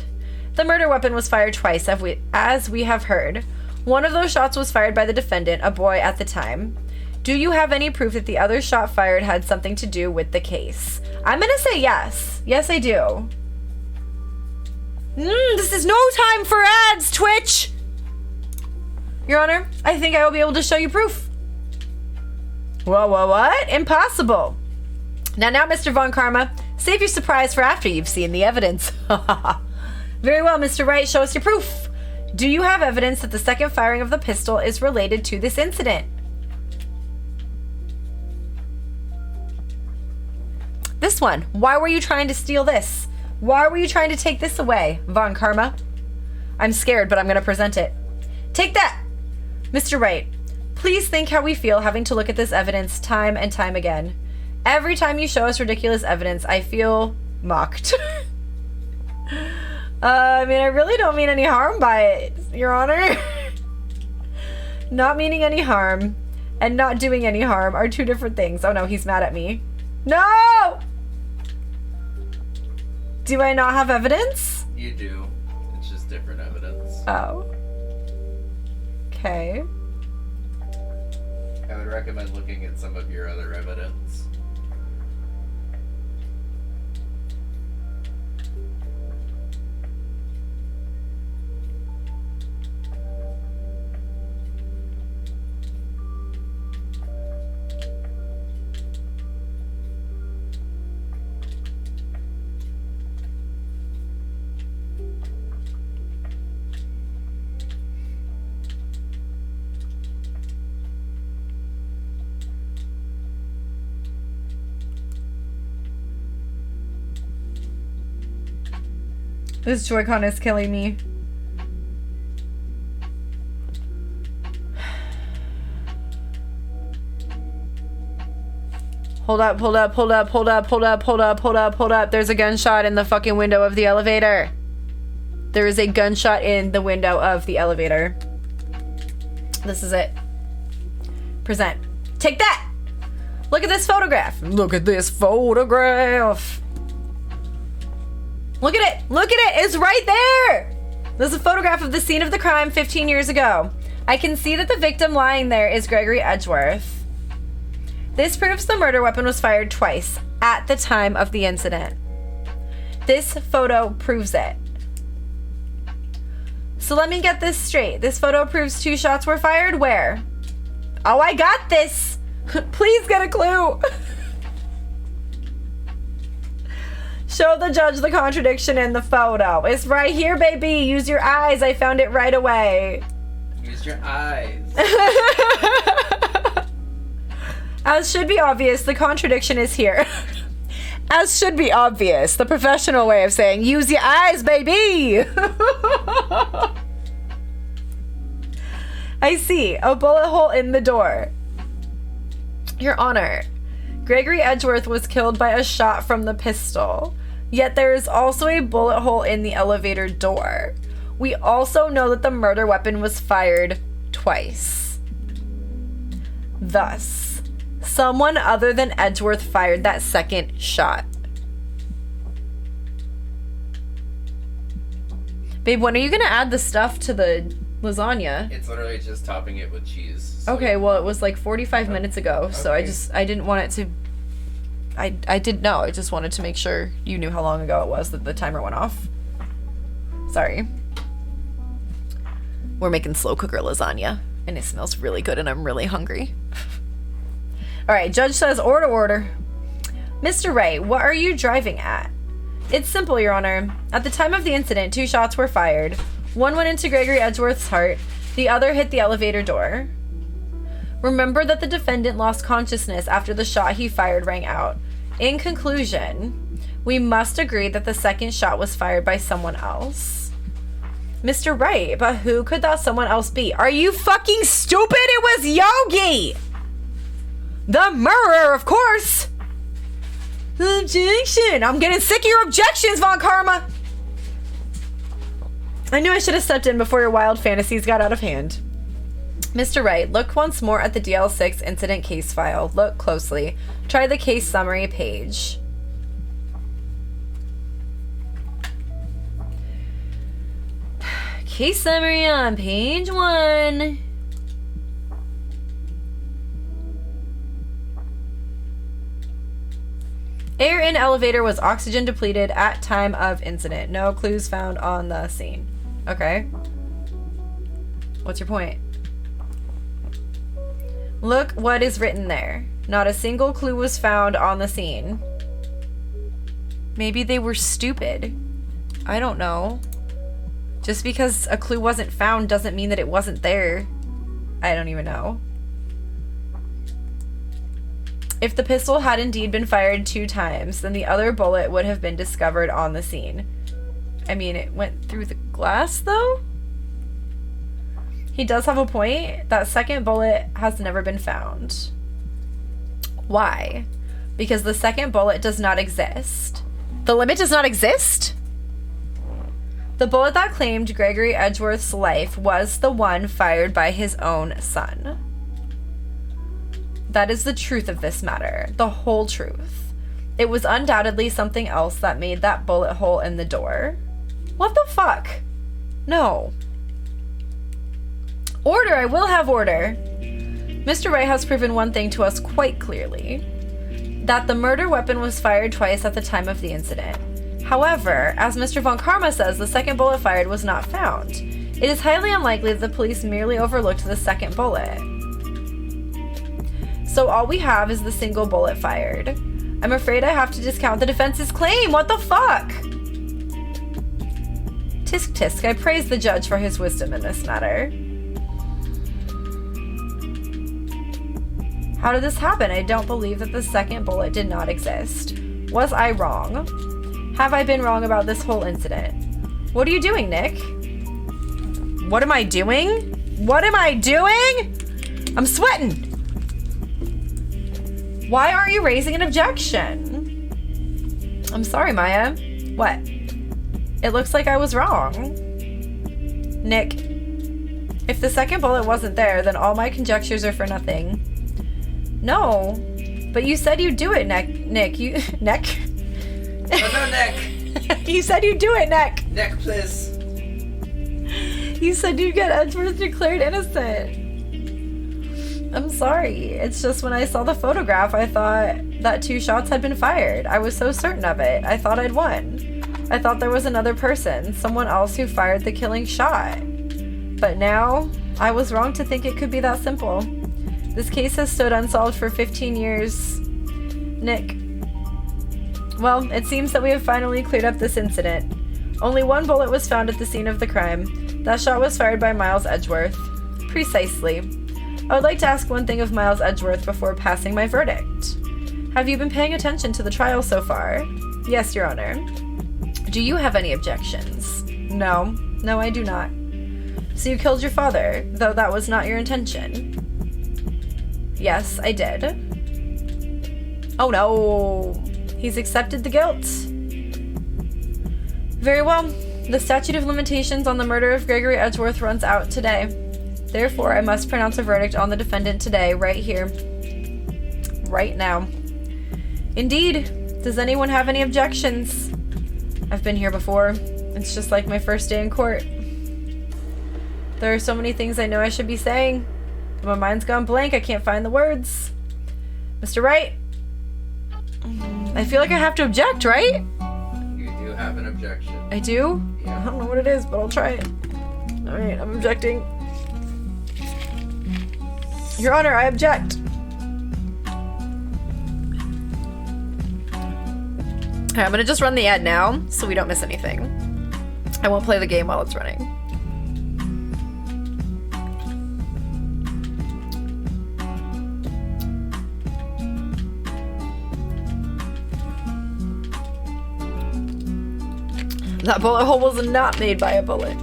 The murder weapon was fired twice, as we have heard. One of those shots was fired by the defendant, a boy at the time. Do you have any proof that the other shot fired had something to do with the case? I'm gonna say yes. Yes, I do. This is no time for ads, Twitch! Your Honor, I think I will be able to show you proof. What? Impossible. Now, Mr. Von Karma, save your surprise for after you've seen the evidence. Very well, Mr. Wright, show us your proof. Do you have evidence that the second firing of the pistol is related to this incident? This one. Why were you trying to steal this? Why were you trying to take this away, Von Karma? I'm scared, but I'm going to present it. Take that! Mr. Wright, please think how we feel having to look at this evidence time and time again. Every time you show us ridiculous evidence, I feel mocked. I mean, I really don't mean any harm by it, Your Honor. Not meaning any harm and not doing any harm are two different things. Oh no, he's mad at me. No! Do I not have evidence? You do. It's just different evidence. Oh. Okay. would recommend looking at some of your other evidence. This Joy-Con is killing me. Hold up, hold up, hold up, hold up, hold up, hold up, hold up, hold up. There's a gunshot in the fucking window of the elevator. There is a gunshot in the window of the elevator. This is it. Present. Take that! Look at this photograph. Look at this photograph. Look at it! Look at it! It's right there! There's a photograph of the scene of the crime 15 years ago. I can see that the victim lying there is Gregory Edgeworth. This proves the murder weapon was fired twice at the time of the incident. This photo proves it. So let me get this straight. This photo proves 2 shots were fired where? Oh, I got this! Please get a clue! Show the judge the contradiction in the photo. It's right here, baby. Use your eyes. I found it right away. Use your eyes. As should be obvious, the contradiction is here. As should be obvious, the professional way of saying, use your eyes, baby. I see. A bullet hole in the door. Your Honor, Gregory Edgeworth was killed by a shot from the pistol. Yet there is also a bullet hole in the elevator door. We also know that the murder weapon was fired twice. Thus, someone other than Edgeworth fired that second shot. Babe, when are you gonna add the stuff to the lasagna? It's literally just topping it with cheese. So Okay, well, it was like 45 minutes ago, so Okay. I didn't want it to... I didn't know. I just wanted to make sure you knew how long ago it was that the timer went off. Sorry. We're making slow cooker lasagna, and it smells really good, and I'm really hungry. All right, judge says order, order. Mr. Ray, what are you driving at? It's simple, Your Honor. At the time of the incident, 2 shots were fired. One went into Gregory Edgeworth's heart. The other hit the elevator door. Remember that the defendant lost consciousness after the shot he fired rang out. In conclusion, we must agree that the second shot was fired by someone else. Mr. Wright, but who could that someone else be? Are you fucking stupid? It was Yogi! The murderer, of course! Objection! I'm getting sick of your objections, Von Karma! I knew I should have stepped in before your wild fantasies got out of hand. Mr. Wright, look once more at the DL6 incident case file. Look closely. Try the case summary page. Case summary on page 1. Air in elevator was oxygen depleted at time of incident. No clues found on the scene. Okay. What's your point? Look what is written there. Not a single clue was found on the scene. Maybe they were stupid. I don't know. Just because a clue wasn't found doesn't mean that it wasn't there. I don't even know. If the pistol had indeed been fired 2 times, then the other bullet would have been discovered on the scene. I mean, it went through the glass, though? He does have a point. That second bullet has never been found. Why? Because the second bullet does not exist. The limit does not exist? The bullet that claimed Gregory Edgeworth's life was the one fired by his own son. That is the truth of this matter. The whole truth. It was undoubtedly something else that made that bullet hole in the door. What the fuck? No. Order, I will have order. Mr. Wright has proven one thing to us quite clearly, that the murder weapon was fired twice at the time of the incident. However, as Mr. Von Karma says, the second bullet fired was not found. It is highly unlikely that the police merely overlooked the second bullet. So all we have is the single bullet fired. I'm afraid I have to discount the defense's claim. What the fuck? Tisk tisk, I praise the judge for his wisdom in this matter. How did this happen? I don't believe that the second bullet did not exist. Was I wrong? Have I been wrong about this whole incident? What are you doing, Nick? What am I doing? What am I doing? I'm sweating. Why aren't you raising an objection? I'm sorry, Maya. What? It looks like I was wrong. Nick, if the second bullet wasn't there, then all my conjectures are for nothing. No, but you said you'd do it, Nick. You, Nick? Oh, no, Nick. You said you'd do it, Nick. Nick, please. You said you'd get Edgeworth declared innocent. I'm sorry. It's just when I saw the photograph, I thought that 2 shots had been fired. I was so certain of it. I thought I'd won. I thought there was another person, someone else who fired the killing shot. But now, I was wrong to think it could be that simple. This case has stood unsolved for 15 years. Nick. Well, it seems that we have finally cleared up this incident. Only 1 bullet was found at the scene of the crime. That shot was fired by Miles Edgeworth. Precisely. I would like to ask one thing of Miles Edgeworth before passing my verdict. Have you been paying attention to the trial so far? Yes, Your Honor. Do you have any objections? No. No, I do not. So you killed your father, though that was not your intention? Yes, I did. Oh no. He's accepted the guilt. Very well. The statute of limitations on the murder of Gregory Edgeworth runs out today. Therefore, I must pronounce a verdict on the defendant today, right here. Right now. Indeed. Does anyone have any objections? I've been here before. It's just like my first day in court. There are so many things I know I should be saying. But my mind's gone blank. I can't find the words. Mr. Wright? I feel like I have to object, right? You do have an objection. I do? Yeah. I don't know what it is, but I'll try it. Alright, I'm objecting. Your Honor, I object. Alright, I'm gonna just run the ad now, so we don't miss anything. I won't play the game while it's running. That bullet hole was not made by a bullet.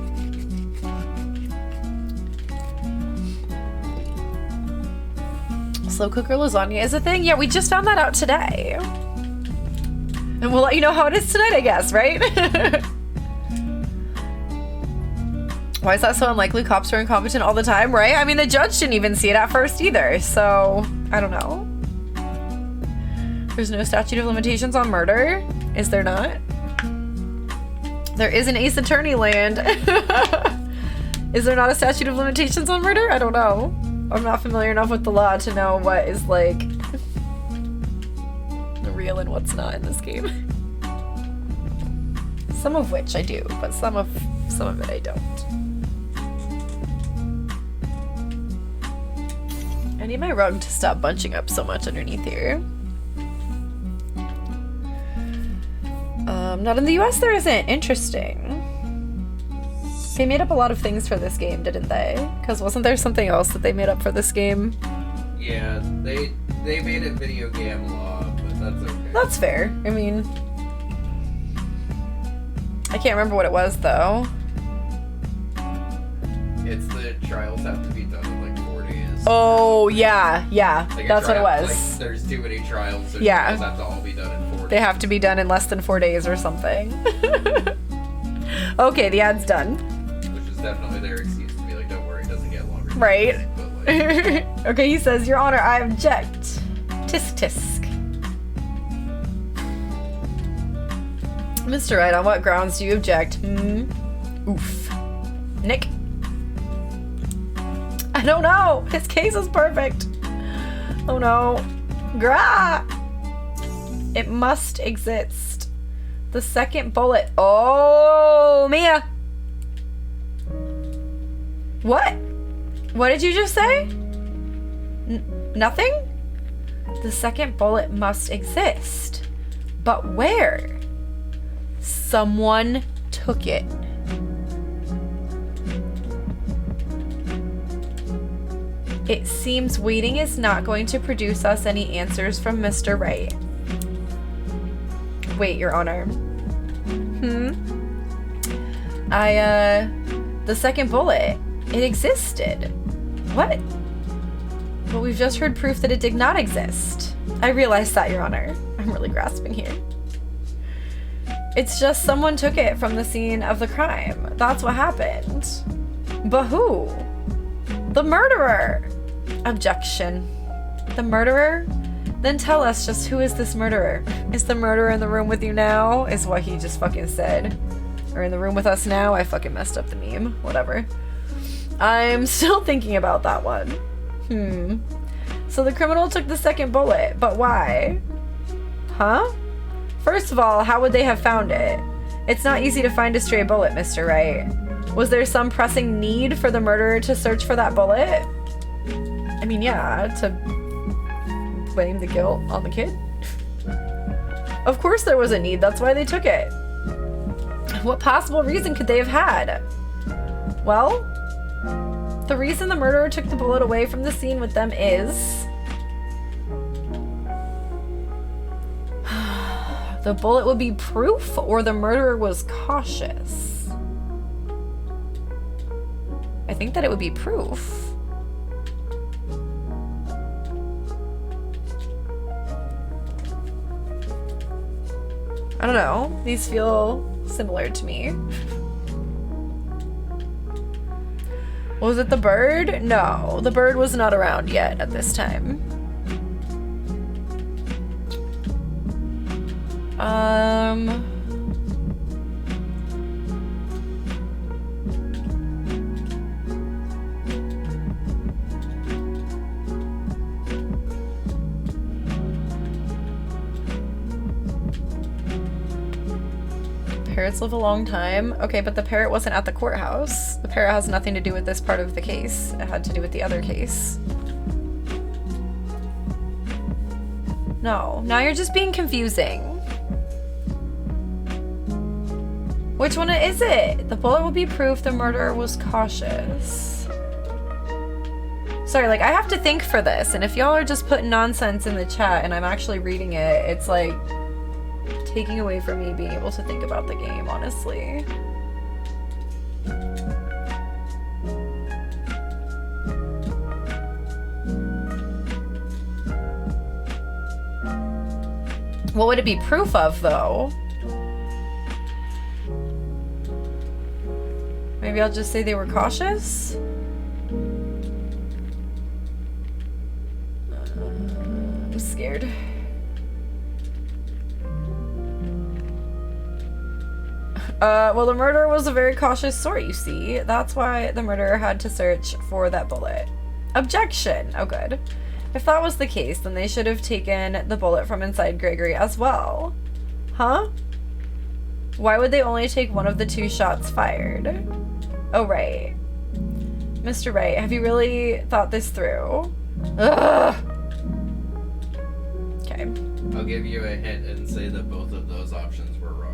Slow cooker lasagna is a thing? Yeah, we just found that out today. And we'll let you know how it is tonight, I guess, right? Why is that so unlikely? Cops are incompetent all the time, right? I mean, the judge didn't even see it at first either, so I don't know. There's no statute of limitations on murder? Is there not? There is an Ace Attorney land. Is there not a statute of limitations on murder? I don't know. I'm not familiar enough with the law to know what is like real and what's not in this game. Some of which I do, but some of it I don't. I need my rug to stop bunching up so much underneath here. Not in the US there isn't. Interesting. They made up a lot of things for this game, didn't they? Because wasn't there something else that they made up for this game? Yeah, they made it video game law, but that's okay. That's fair. I mean, I can't remember what it was though. It's the trials have to be done in like 4 days. Oh yeah, Like that's what it was. Like, there's too many trials, so Yeah. trials have to all be done in 4 days. They have to be done in less than 4 days or something. Okay, the ad's done. Which is definitely their excuse to be like, don't worry, it doesn't get longer. Right. But like, Okay, he says, Your Honor, I object. Tisk tisk. Mr. Wright, on what grounds do you object? Oof. Nick? I don't know. His case is perfect. Oh no. Grah! It must exist. The second bullet. Oh, Mia. What? What did you just say? Nothing? The second bullet must exist. But where? Someone took it. It seems waiting is not going to produce us any answers from Mr. Wright. Wait, Your Honor. The second bullet, it existed. What? But we've just heard proof that it did not exist. I realize that, Your Honor. I'm really grasping here. It's just someone took it from the scene of the crime. That's what happened. But who? The murderer! Objection. The murderer? Then tell us just who is this murderer? Is the murderer in the room with you now? Is what he just fucking said. Or in the room with us now? I fucking messed up the meme. Whatever. I'm still thinking about that one. So the criminal took the second bullet, but why? Huh? First of all, how would they have found it? It's not easy to find a stray bullet, Mr. Wright. Was there some pressing need for the murderer to search for that bullet? I mean, yeah, to blame the guilt on the kid. Of course there was a need, that's why they took it. What possible reason could they have had? Well, the reason the murderer took the bullet away from the scene with them is... the bullet would be proof, or the murderer was cautious. I think that it would be proof. I don't know. These feel similar to me. Was it the bird? No, the bird was not around yet at this time. Parrots live a long time. Okay, but the parrot wasn't at the courthouse. The parrot has nothing to do with this part of the case. It had to do with the other case. No, now you're just being confusing. Which one is it? The bullet will be proof the murderer was cautious. Sorry, like, I have to think for this, and if y'all are just putting nonsense in the chat and I'm actually reading it, it's like taking away from me being able to think about the game, honestly. What would it be proof of, though? Maybe I'll just say they were cautious? I'm scared. Well, the murderer was a very cautious sort, you see. That's why the murderer had to search for that bullet. Objection! Oh, good. If that was the case, then they should have taken the bullet from inside Gregory as well. Huh? Why would they only take one of the two shots fired? Oh, right. Mr. Wright, have you really thought this through? Ugh! Okay. I'll give you a hint and say that both of those options were wrong.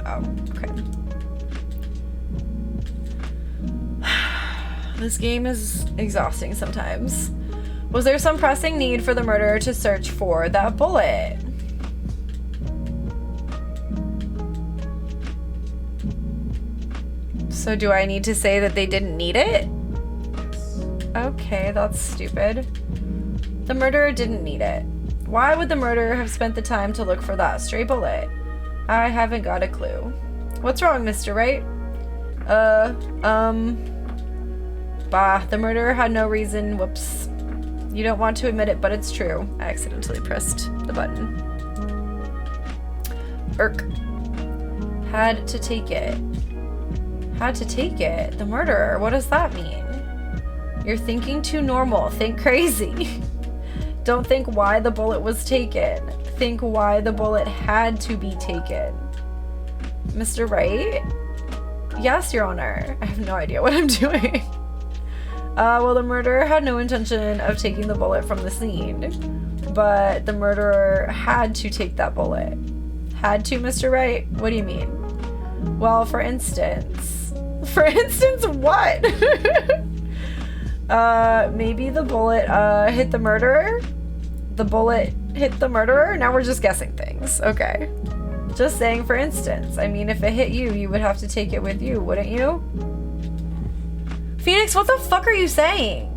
Oh, okay. This game is exhausting sometimes. Was there some pressing need for the murderer to search for that bullet? So do I need to say that they didn't need it? Okay, that's stupid. The murderer didn't need it. Why would the murderer have spent the time to look for that stray bullet? I haven't got a clue. What's wrong, Mr. Wright? Bah, the murderer had no reason. Whoops. You don't want to admit it, but it's true. I accidentally pressed the button. Irk. Had to take it. Had to take it? The murderer? What does that mean? You're thinking too normal. Think crazy. Don't think why the bullet was taken. Think why the bullet had to be taken. Mr. Wright? Yes, Your Honor. I have no idea what I'm doing. Well, the murderer had no intention of taking the bullet from the scene, but the murderer had to take that bullet. Had to, Mr. Wright? What do you mean? Well, for instance. For instance, what? Maybe the bullet, hit the murderer? The bullet hit the murderer? Now we're just guessing things. Okay. Just saying, for instance. I mean, if it hit you, you would have to take it with you, wouldn't you? Phoenix, what the fuck are you saying?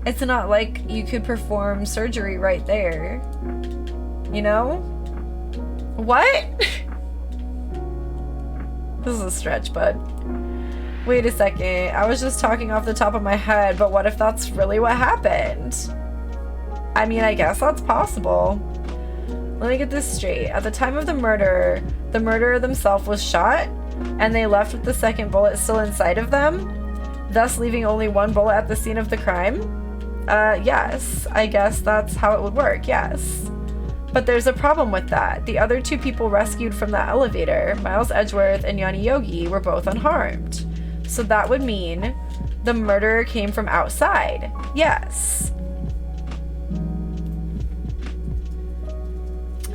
It's not like you could perform surgery right there. You know? What? This is a stretch, bud. Wait a second. I was just talking off the top of my head, but what if that's really what happened? I mean, I guess that's possible. Let me get this straight. At the time of the murderer themselves was shot, and they left with the second bullet still inside of them, thus leaving only one bullet at the scene of the crime? Yes. I guess that's how it would work, yes. But there's a problem with that. The other two people rescued from that elevator, Miles Edgeworth and Yanni Yogi, were both unharmed. So that would mean the murderer came from outside. Yes.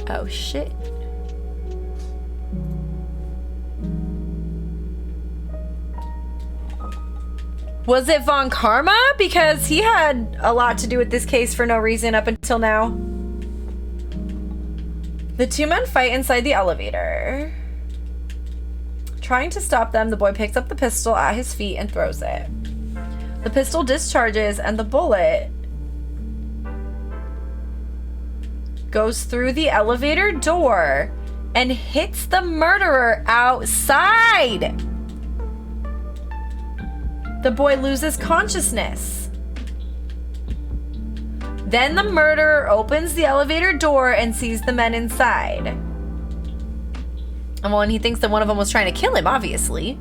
Oh shit. Was it Von Karma? Because he had a lot to do with this case for no reason up until now. The two men fight inside the elevator. Trying to stop them, the boy picks up the pistol at his feet and throws it. The pistol discharges and the bullet goes through the elevator door and hits the murderer outside. The boy loses consciousness. Then the murderer opens the elevator door and sees the men inside. And he thinks that one of them was trying to kill him, obviously.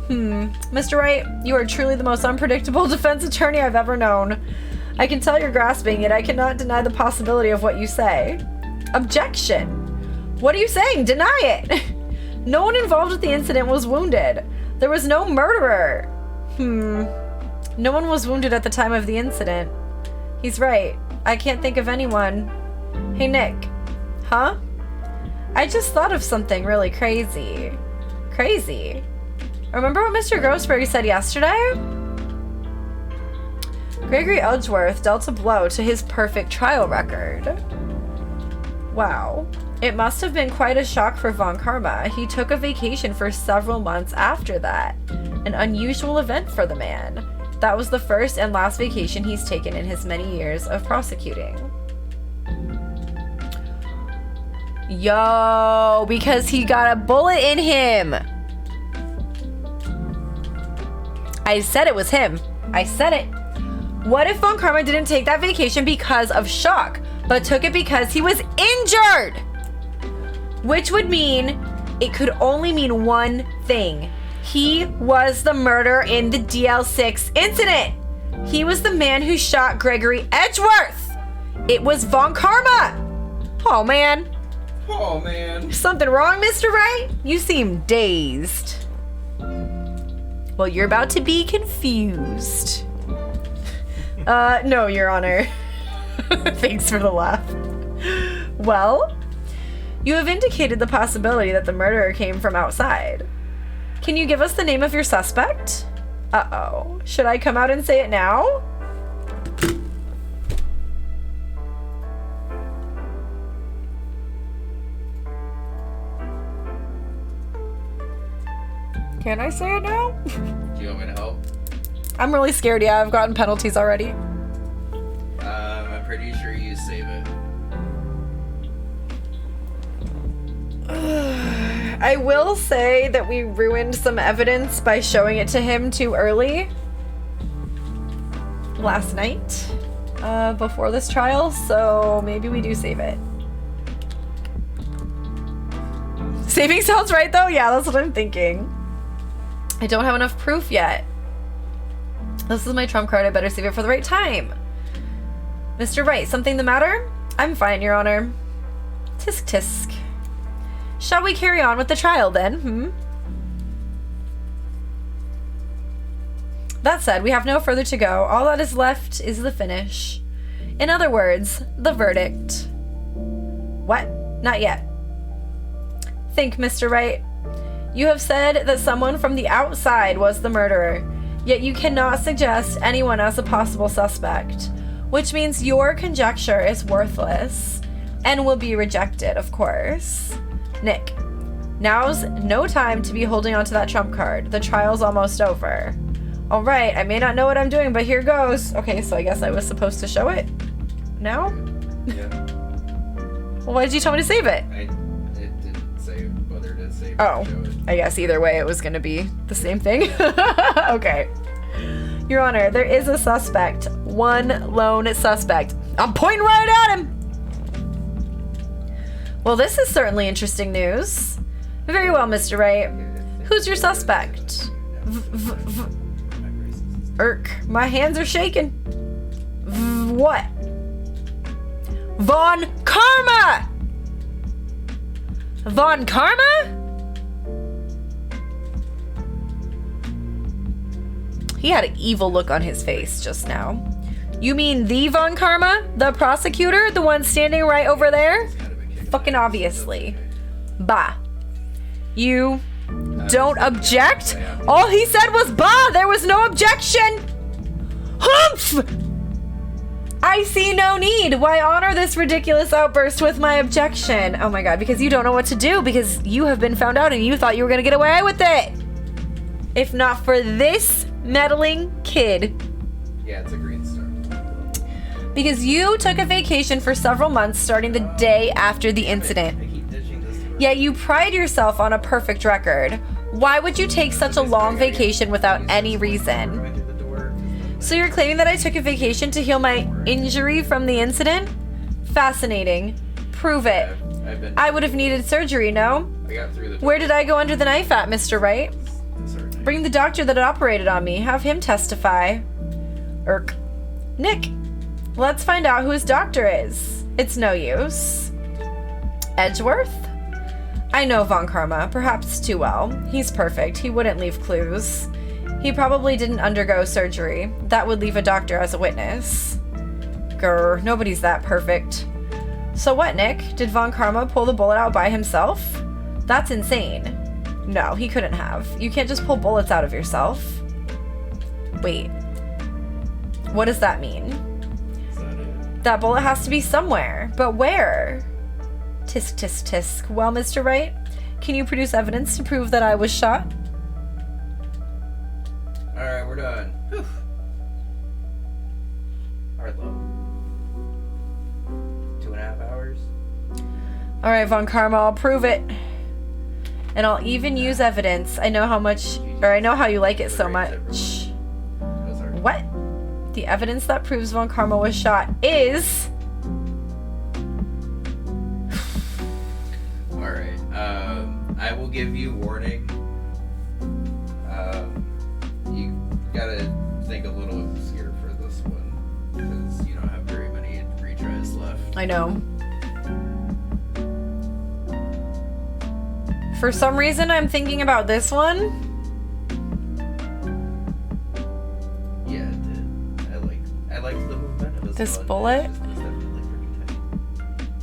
Mr. Wright, you are truly the most unpredictable defense attorney I've ever known. I can tell you're grasping it. I cannot deny the possibility of what you say. Objection. What are you saying? Deny it. No one involved with the incident was wounded. There was no murderer. No one was wounded at the time of the incident. He's right. I can't think of anyone. Hey, Nick. Huh? I just thought of something really crazy. Crazy? Remember what Mr. Grossberg said yesterday? Gregory Edgeworth dealt a blow to his perfect trial record. Wow. It must have been quite a shock for Von Karma. He took a vacation for several months after that. An unusual event for the man. That was the first and last vacation he's taken in his many years of prosecuting. Yo, because he got a bullet in him. I said it was him. I said it. What if Von Karma didn't take that vacation because of shock, but took it because he was injured? Which would mean it could only mean one thing. He was the murderer in the DL6 incident. He was the man who shot Gregory Edgeworth. It was Von Karma. Oh, man. Oh, man. Something wrong, Mr. Wright? You seem dazed. Well, you're about to be confused. No, Your Honor. Thanks for the laugh. Well, you have indicated the possibility that the murderer came from outside. Can you give us the name of your suspect? Uh-oh. Should I come out and say it now? Can I say it now? Do you want me to help? I'm really scared. Yeah, I've gotten penalties already. I'm pretty sure you save it. I will say that we ruined some evidence by showing it to him too early last night before this trial, so maybe we do save it. Saving sounds right though? Yeah, that's what I'm thinking. I don't have enough proof yet. This is my trump card. I better save it for the right time. Mr. Wright, something the matter? I'm fine, Your Honor. Tisk tisk. Shall we carry on with the trial then, That said, we have no further to go. All that is left is the finish. In other words, the verdict. What? Not yet. Think, Mr. Wright. You have said that someone from the outside was the murderer, yet you cannot suggest anyone as a possible suspect, which means your conjecture is worthless and will be rejected, of course. Nick, now's no time to be holding onto that trump card. The trial's almost over. All right, I may not know what I'm doing, but here goes. Okay, so I guess I was supposed to show it now? Yeah. Well, why did you tell me to save it? It didn't say whether to save Oh, or show it. I guess either way it was going to be the same thing. Okay. Your Honor, there is a suspect. One lone suspect. I'm pointing right at him! Well, this is certainly interesting news. Very well, Mr. Wright. Who's your suspect? My hands are shaking. What? Von Karma! Von Karma? He had an evil look on his face just now. You mean the Von Karma? The prosecutor? The one standing right over there? Fucking obviously. Bah. You don't object? All he said was bah! There was no objection! Humph! I see no need. Why honor this ridiculous outburst with my objection? Oh my god, because you don't know what to do, because you have been found out and you thought you were gonna get away with it. If not for this meddling kid. Yeah, it's a green star. Because you took a vacation for several months starting the day after the incident. I keep ditching this to her. Yet you pride yourself on a perfect record. Why would you take such a long vacation without any reason? Going through the door, 'cause So you're claiming that I took a vacation to heal my injury from the incident? Fascinating. Prove it. I've been. I would have needed surgery, no? I got through the door. Where did I go under the knife at, Mr. Wright? Bring the doctor that operated on me. Have him testify. Irk. Nick, let's find out who his doctor is. It's no use. Edgeworth? I know Von Karma, perhaps too well. He's perfect. He wouldn't leave clues. He probably didn't undergo surgery. That would leave a doctor as a witness. Grr, nobody's that perfect. So what, Nick? Did Von Karma pull the bullet out by himself? That's insane. No, he couldn't have. You can't just pull bullets out of yourself. Wait. What does that mean? Is that it? That bullet has to be somewhere. But where? Tisk, tisk, tisk. Well, Mr. Wright, can you produce evidence to prove that I was shot? Alright, we're done. Whew. Hard low. 2.5 hours? All right, Von Karma, I'll prove it. And I'll even use evidence. I know how you like it so much. Those are. What? The evidence that proves Von Karma was shot is... Alright, I will give you warning. You gotta think a little obscure for this one, because you don't have very many retries left. I know. For some reason, I'm thinking about this one. Yeah, it did. I liked the movement. It was This fun. bullet? It was definitely pretty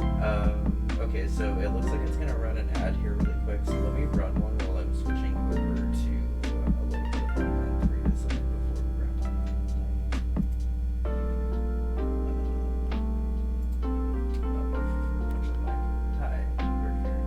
tight. Okay, so it looks like it's gonna run an ad here really quick. So let me run one while I'm switching over to a little bit of background for you to submit before we wrap up. Hi, we're here.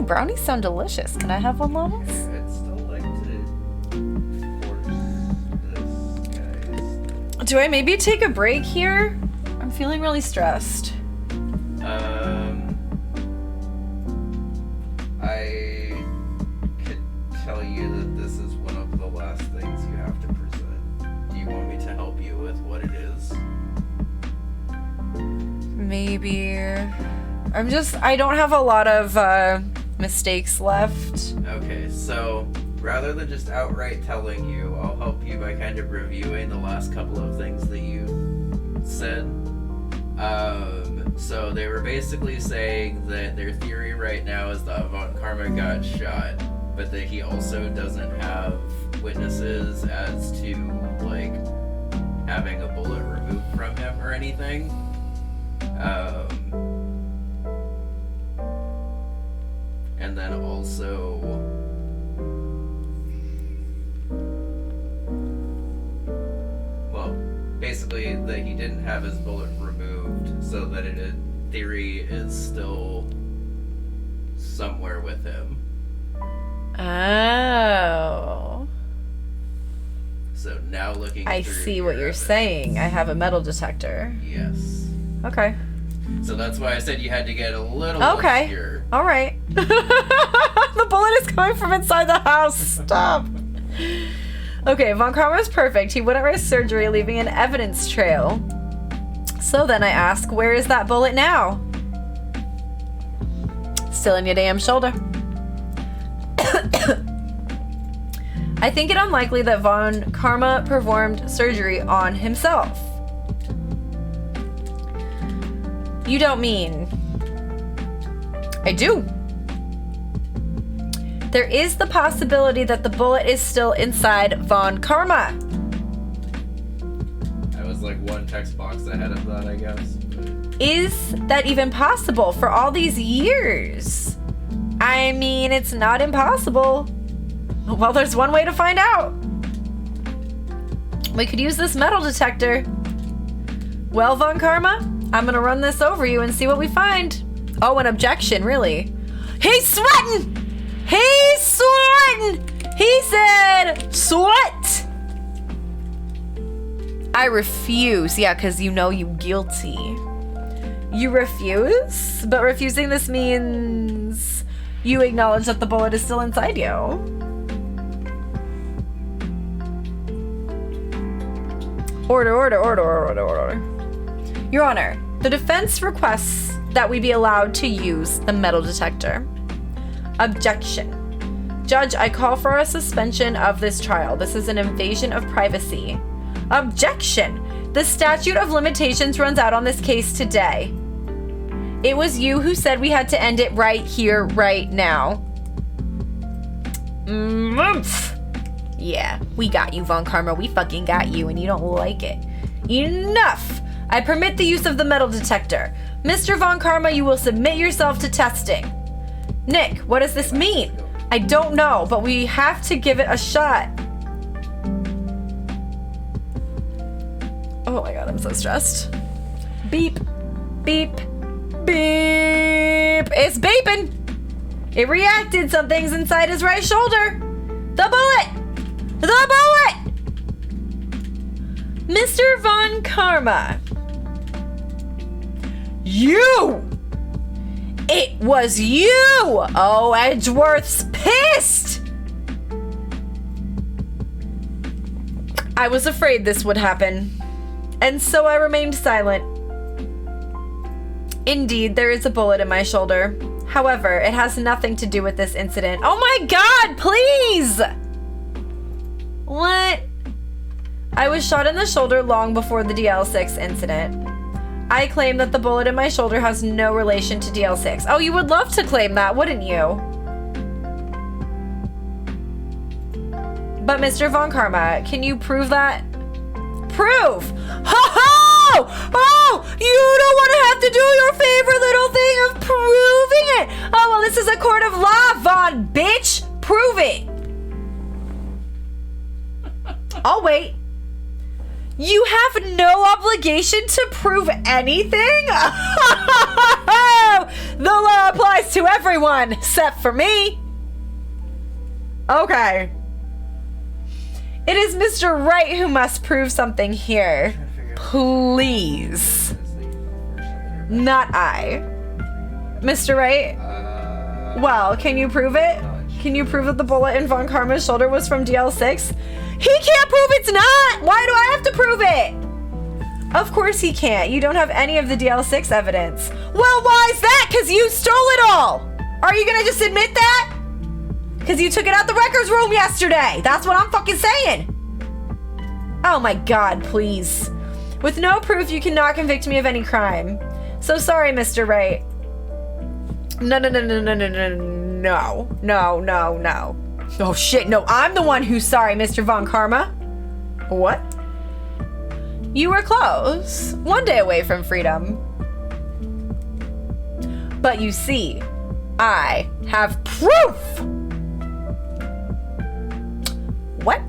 brownies sound delicious. Can I have one, Lois? I'd still like to force this guy's. Do I maybe take a break here? I'm feeling really stressed. I could tell you that this is one of the last things you have to present. Do you want me to help you with what it is? Maybe. I don't have a lot of mistakes left. Okay, so rather than just outright telling you, I'll help you by kind of reviewing the last couple of things that you said. So they were basically saying that their theory right now is that Von Karma got shot, but that he also doesn't have witnesses as to, like, having a bullet removed from him or anything. And then also, well, basically that he didn't have his bullet removed, so that it in theory is still somewhere with him. Oh. So now looking I through see your what you're evidence- saying. I have a metal detector. Yes. Okay. So that's why I said you had to get a little Okay. obscure. All right. The bullet is coming from inside the house. Stop. Okay, Von Karma is perfect. He wouldn't risk surgery, leaving an evidence trail. So then I ask, where is that bullet now? Still in your damn shoulder. I think it unlikely that Von Karma performed surgery on himself. You don't mean... I do. There is the possibility that the bullet is still inside Von Karma. I was like one text box ahead of that, I guess. Is that even possible for all these years? I mean, it's not impossible. Well, there's one way to find out. We could use this metal detector. Well, Von Karma, I'm gonna run this over you and see what we find. Oh, an objection, really? He's sweating! He's sweating! He said, sweat! I refuse. Yeah, because you know you guilty. You refuse? But refusing this means you acknowledge that the bullet is still inside you. Order. Your Honor, the defense requests that we be allowed to use the metal detector. Objection. Judge, I call for a suspension of this trial. This is an invasion of privacy. Objection. The statute of limitations runs out on this case today. It was you who said we had to end it right here, right now. Yeah, we got you, Von Karma. We fucking got you, and you don't like it. Enough! I permit the use of the metal detector. Mr. Von Karma, you will submit yourself to testing. Nick, what does this mean? I don't know, but we have to give it a shot. Oh my god, I'm so stressed. Beep, beep, beep. It's beeping. It reacted. Something's inside his right shoulder. The bullet! The bullet! Mr. Von Karma. You! It was you! Oh, Edgeworth's pissed! I was afraid this would happen, and so I remained silent. Indeed, there is a bullet in my shoulder. However, it has nothing to do with this incident. Oh my god, please! What? I was shot in the shoulder long before the DL6 incident. I claim that the bullet in my shoulder has no relation to DL6. Oh, you would love to claim that, wouldn't you? But Mr. Von Karma, can you prove that? Prove! Ho-ho! Oh, you don't want to have to do your favorite little thing of proving it. Oh, well, this is a court of law, Von bitch. Prove it. I'll wait. You have no obligation to prove anything? The law applies to everyone, except for me. Okay. It is Mr. Wright who must prove something here. Please. Not I. Mr. Wright? Well, can you prove it? Can you prove that the bullet in Von Karma's shoulder was from DL6? He can't prove it's not! Why do I have to prove it? Of course he can't. You don't have any of the DL6 evidence. Well, why is that? Because you stole it all! Are you gonna just admit that? Because you took it out the records room yesterday! That's what I'm fucking saying! Oh my god, please. With no proof, you cannot convict me of any crime. So sorry, Mr. Wright. No. Oh shit, no, I'm the one who's sorry, Mr. Von Karma. What? You were close. One day away from freedom. But you see, I have proof! What?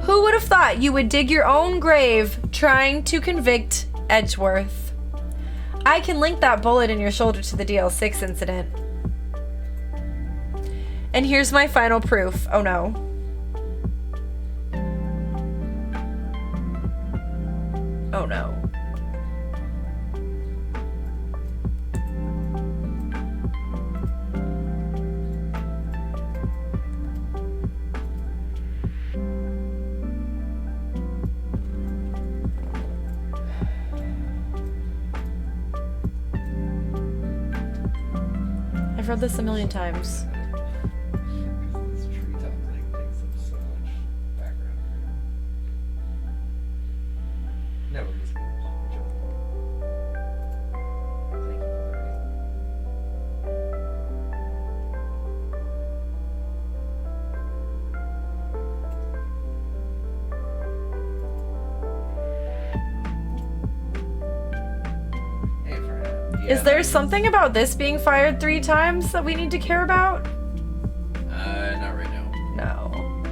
Who would have thought you would dig your own grave trying to convict Edgeworth? I can link that bullet in your shoulder to the DL6 incident. And here's my final proof. Oh no. Oh no. I've read this a million times. This treetop thing takes up so much background. Nobody's gonna jump. Thank you, Larry. Hey, friend. Yeah, Is there something about this being fired 3 times that we need to care about? Not right now. No.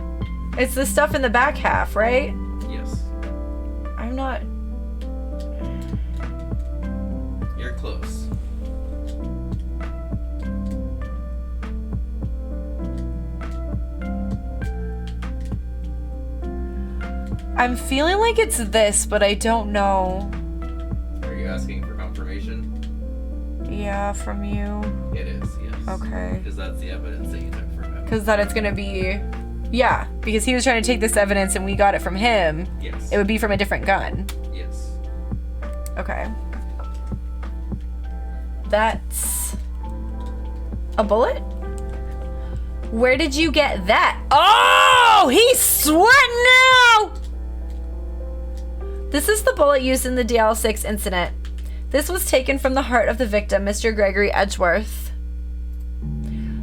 It's the stuff in the back half, right? Yes. I'm not... You're close. I'm feeling like it's this, but I don't know. Are you asking for confirmation? Yeah, from you. It is, yes. Okay. Because that's the evidence that you took from him. Because that it's gonna be... Yeah, because he was trying to take this evidence and we got it from him. Yes. It would be from a different gun. Yes. Okay. That's... a bullet? Where did you get that? Oh! He's sweating now! This is the bullet used in the DL6 incident. This was taken from the heart of the victim, Mr. Gregory Edgeworth.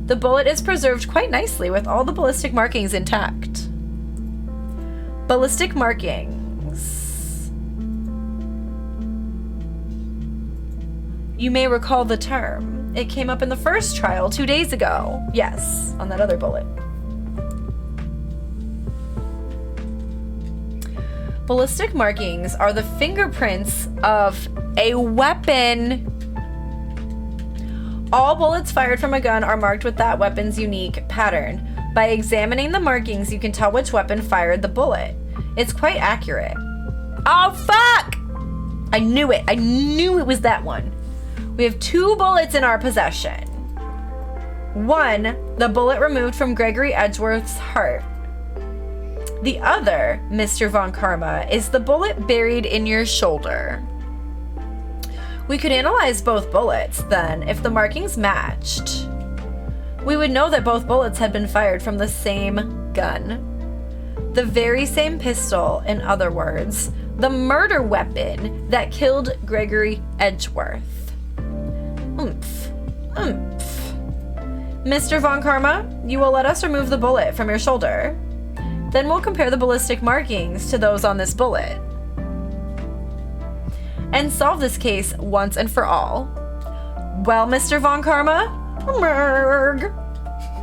The bullet is preserved quite nicely with all the ballistic markings intact. Ballistic markings. You may recall the term. It came up in the first trial 2 days ago. Yes, on that other bullet. Ballistic markings are the fingerprints of a weapon. All bullets fired from a gun are marked with that weapon's unique pattern. By examining the markings, you can tell which weapon fired the bullet. It's quite accurate. Oh, fuck! I knew it. I knew it was that one. We have 2 bullets in our possession. One, the bullet removed from Gregory Edgeworth's heart. The other, Mr. Von Karma, is the bullet buried in your shoulder. We could analyze both bullets, then, if the markings matched. We would know that both bullets had been fired from the same gun. The very same pistol, in other words, the murder weapon that killed Gregory Edgeworth. Oomph. Oomph. Mr. Von Karma, you will let us remove the bullet from your shoulder. Then we'll compare the ballistic markings to those on this bullet and solve this case once and for all. Well, Mr. Von Karma? Merg.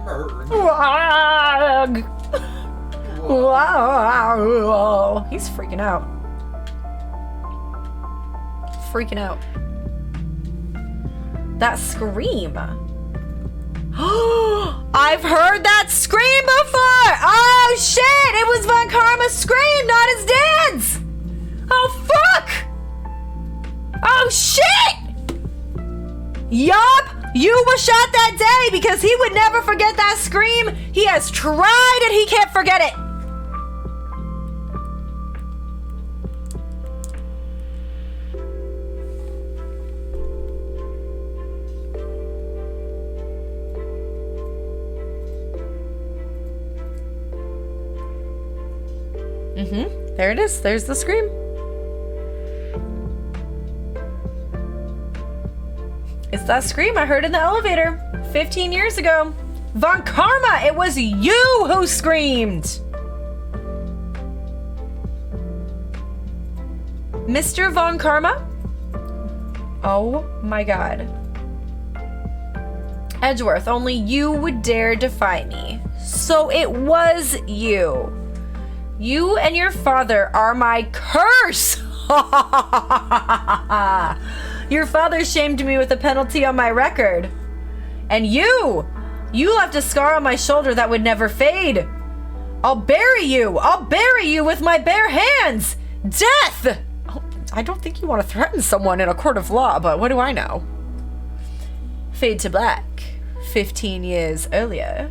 Merg. Wag. He's freaking out. Freaking out. That scream. I've heard that scream before! Oh shit! It was Von Karma's scream, not his dad's! Oh fuck! Oh shit! Yup! You were shot that day because he would never forget that scream. He has tried and he can't forget it. There it is. There's the scream. It's that scream I heard in the elevator 15 years ago. Von Karma, it was you who screamed. Mr. Von Karma? Oh my god. Edgeworth, only you would dare defy me. So it was you. You and your father are my curse! Your father shamed me with a penalty on my record. And you left a scar on my shoulder that would never fade. I'll bury you with my bare hands! Death! Oh, I don't think you want to threaten someone in a court of law, but what do I know? Fade to black. 15 years earlier.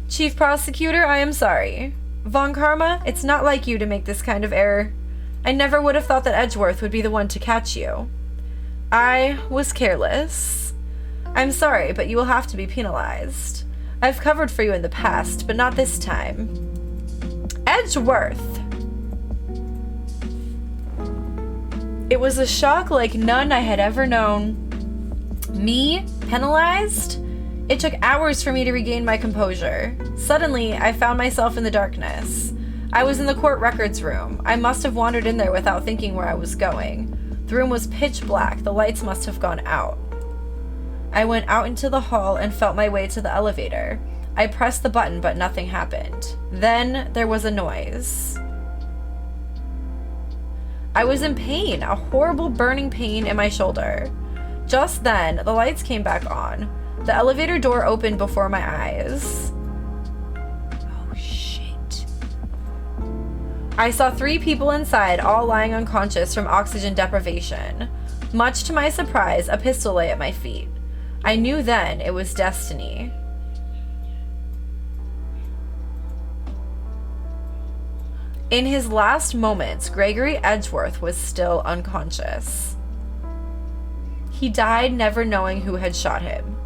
Chief Prosecutor, I am sorry. Von Karma, it's not like you to make this kind of error. I never would have thought that Edgeworth would be the one to catch you. I was careless. I'm sorry, but you will have to be penalized. I've covered for you in the past, but not this time. Edgeworth! It was a shock like none I had ever known. Me? Penalized? It took hours for me to regain my composure. Suddenly, I found myself in the darkness. I was in the court records room. I must have wandered in there without thinking where I was going. The room was pitch black. The lights must have gone out. I went out into the hall and felt my way to the elevator. I pressed the button, but nothing happened. Then there was a noise. I was in pain, a horrible burning pain in my shoulder. Just then, the lights came back on. The elevator door opened before my eyes. Oh, shit. I saw 3 people inside, all lying unconscious from oxygen deprivation. Much to my surprise, a pistol lay at my feet. I knew then it was destiny. In his last moments, Gregory Edgeworth was still unconscious. He died never knowing who had shot him.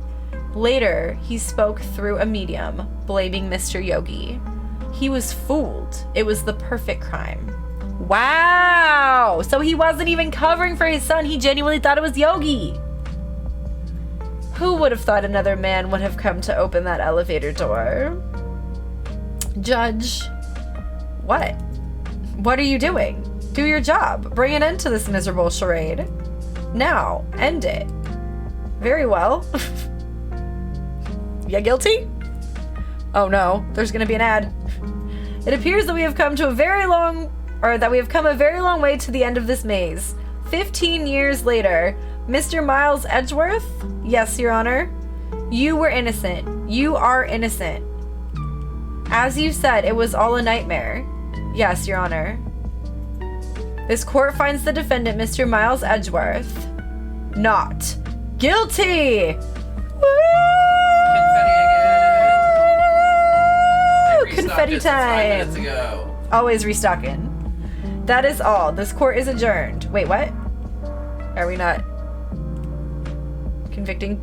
Later, he spoke through a medium, blaming Mr. Yogi. He was fooled. It was the perfect crime. Wow! So he wasn't even covering for his son. He genuinely thought it was Yogi. Who would have thought another man would have come to open that elevator door? Judge. What? What are you doing? Do your job. Bring an end to this miserable charade. Now, end it. Very well. You guilty? Oh no, there's gonna be an ad. It appears that we have come a very long way to the end of this maze. 15 years later, Mr. Miles Edgeworth? Yes, Your Honor. You were innocent. You are innocent. As you said, it was all a nightmare. Yes, Your Honor. This court finds the defendant, Mr. Miles Edgeworth, not guilty! Confetti time! 5 minutes ago. Always restocking. That is all. This court is adjourned. Wait, what? Are we not convicting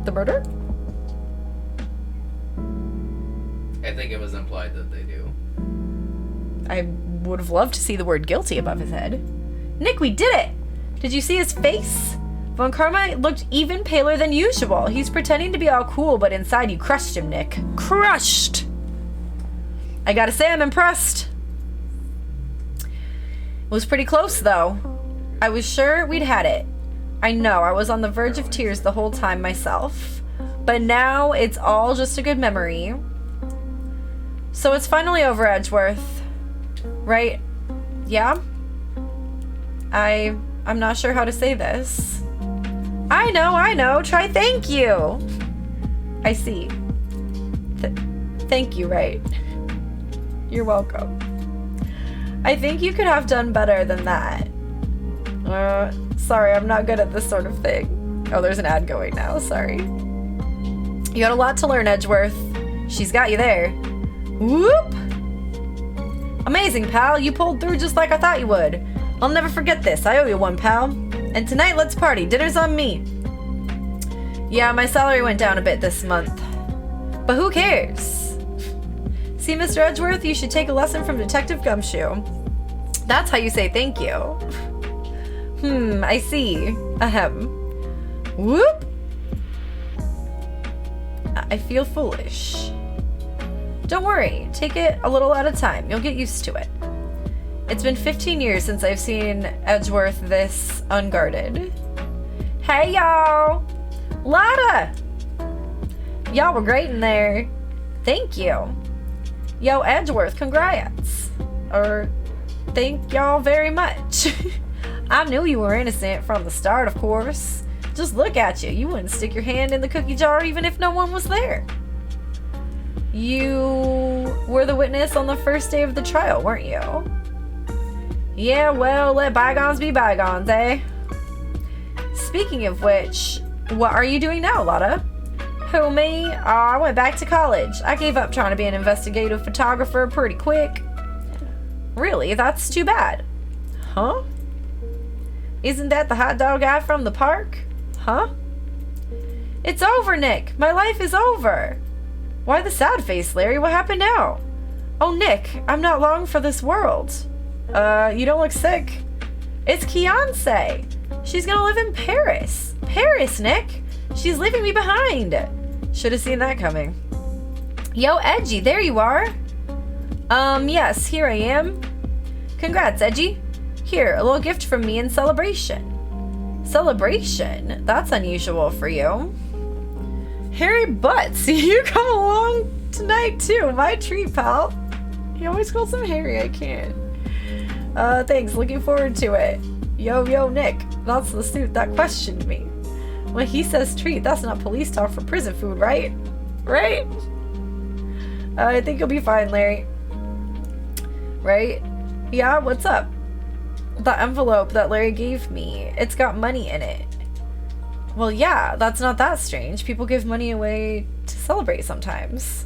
the murder? I think it was implied that they do. I would have loved to see the word guilty above his head. Nick, we did it! Did you see his face? Von Karma looked even paler than usual. He's pretending to be all cool, but inside you crushed him, Nick. Crushed! I gotta say, I'm impressed. It was pretty close, though. I was sure we'd had it. I know, I was on the verge of tears the whole time myself. But now, it's all just a good memory. So it's finally over, Edgeworth. Right? Yeah? I'm not sure how to say this. I know. Try thank you. I see. Thank you, right? You're welcome. I think you could have done better than that. Sorry, I'm not good at this sort of thing. Oh, there's an ad going now, sorry. You got a lot to learn, Edgeworth. She's got you there. Whoop! Amazing, pal. You pulled through just like I thought you would. I'll never forget this. I owe you one, pal. And tonight, let's party. Dinner's on me. Yeah, my salary went down a bit this month. But who cares? See, Mr. Edgeworth, you should take a lesson from Detective Gumshoe. That's how you say thank you. I see. Ahem. Whoop! I feel foolish. Don't worry. Take it a little at a time. You'll get used to it. It's been 15 years since I've seen Edgeworth this unguarded. Hey, y'all! Lotta! Y'all were great in there. Thank you. Yo, Edgeworth, congrats. Or, thank y'all very much. I knew you were innocent from the start, of course. Just look at you. You wouldn't stick your hand in the cookie jar even if no one was there. You were the witness on the first day of the trial, weren't you? Yeah, well, let bygones be bygones, eh? Speaking of which, what are you doing now, Lotta? Who, me? Oh, I went back to college. I gave up trying to be an investigative photographer pretty quick. Really? That's too bad. Huh? Isn't that the hot dog guy from the park? Huh? It's over, Nick. My life is over. Why the sad face, Larry? What happened now? Oh, Nick, I'm not long for this world. You don't look sick. It's Keonce. She's gonna live in Paris. Paris, Nick. She's leaving me behind. Should have seen that coming. Yo, Edgy, there you are. Yes, here I am. Congrats, Edgy. Here, a little gift from me in celebration. Celebration? That's unusual for you. Harry Butts, you come along tonight too. My treat, pal. He always calls him Harry, I can't. Thanks, looking forward to it. Yo, Nick, that's the suit that questioned me. When he says treat, that's not police talk for prison food, right? Right? I think you'll be fine, Larry. Right? Yeah, what's up? The envelope that Larry gave me, it's got money in it. Well, yeah, that's not that strange. People give money away to celebrate sometimes.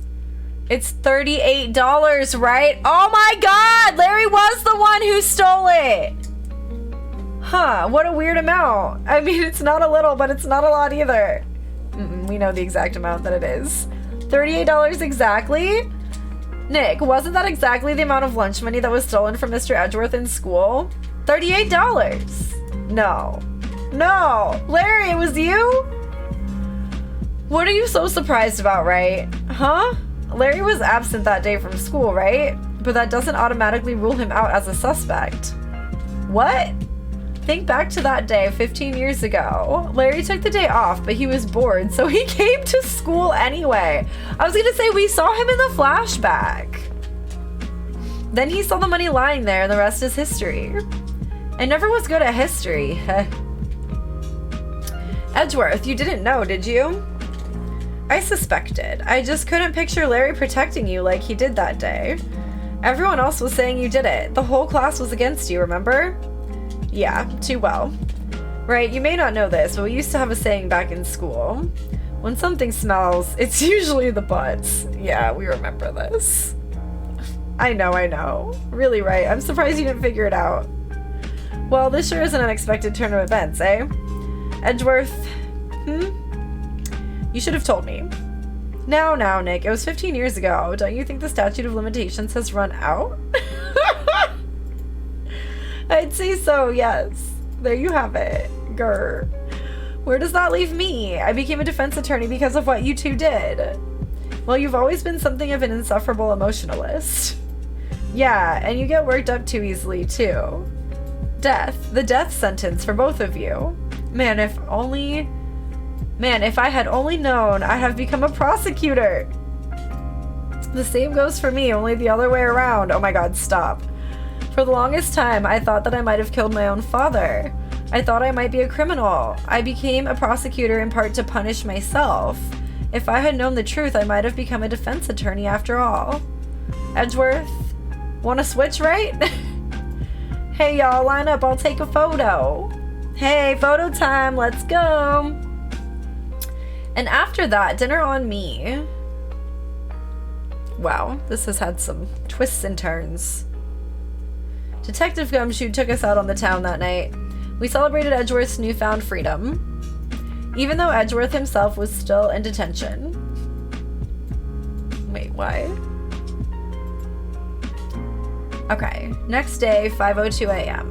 It's $38, right? Oh my god! Larry was the one who stole it! Huh, what a weird amount. I mean, it's not a little, but it's not a lot either. We know the exact amount that it is. $38 exactly? Nick, wasn't that exactly the amount of lunch money that was stolen from Mr. Edgeworth in school? $38! No. No! Larry, it was you? What are you so surprised about, right? Huh? Larry was absent that day from school, right? But that doesn't automatically rule him out as a suspect. What? Think back to that day 15 years ago. Larry took the day off, but he was bored, so he came to school anyway. I was gonna say we saw him in the flashback. Then he saw the money lying there, and the rest is history. I never was good at history. Edgeworth, you didn't know, did you? I suspected. I just couldn't picture Larry protecting you like he did that day. Everyone else was saying you did it. The whole class was against you, remember? Yeah, too well. Right, you may not know this, but we used to have a saying back in school. When something smells, it's usually the butts. Yeah, we remember this. I know. Really right. I'm surprised you didn't figure it out. Well, this sure is an unexpected turn of events, eh? Edgeworth, You should have told me. Now, Nick, it was 15 years ago. Don't you think the statute of limitations has run out? I'd say so, yes. There you have it. Grr. Where does that leave me? I became a defense attorney because of what you two did. Well, you've always been something of an insufferable emotionalist. Yeah, and you get worked up too easily, too. The death sentence for both of you. Man, if I had only known, I'd have become a prosecutor. The same goes for me, only the other way around. Oh my god, stop. For the longest time, I thought that I might have killed my own father. I thought I might be a criminal. I became a prosecutor in part to punish myself. If I had known the truth, I might have become a defense attorney after all. Edgeworth, wanna switch, right? Hey y'all, line up, I'll take a photo. Hey, photo time, let's go. And after that, dinner on me. Wow, this has had some twists and turns. Detective Gumshoe took us out on the town that night. We celebrated Edgeworth's newfound freedom, even though Edgeworth himself was still in detention. Wait, why? Okay, next day, 5:02 a.m.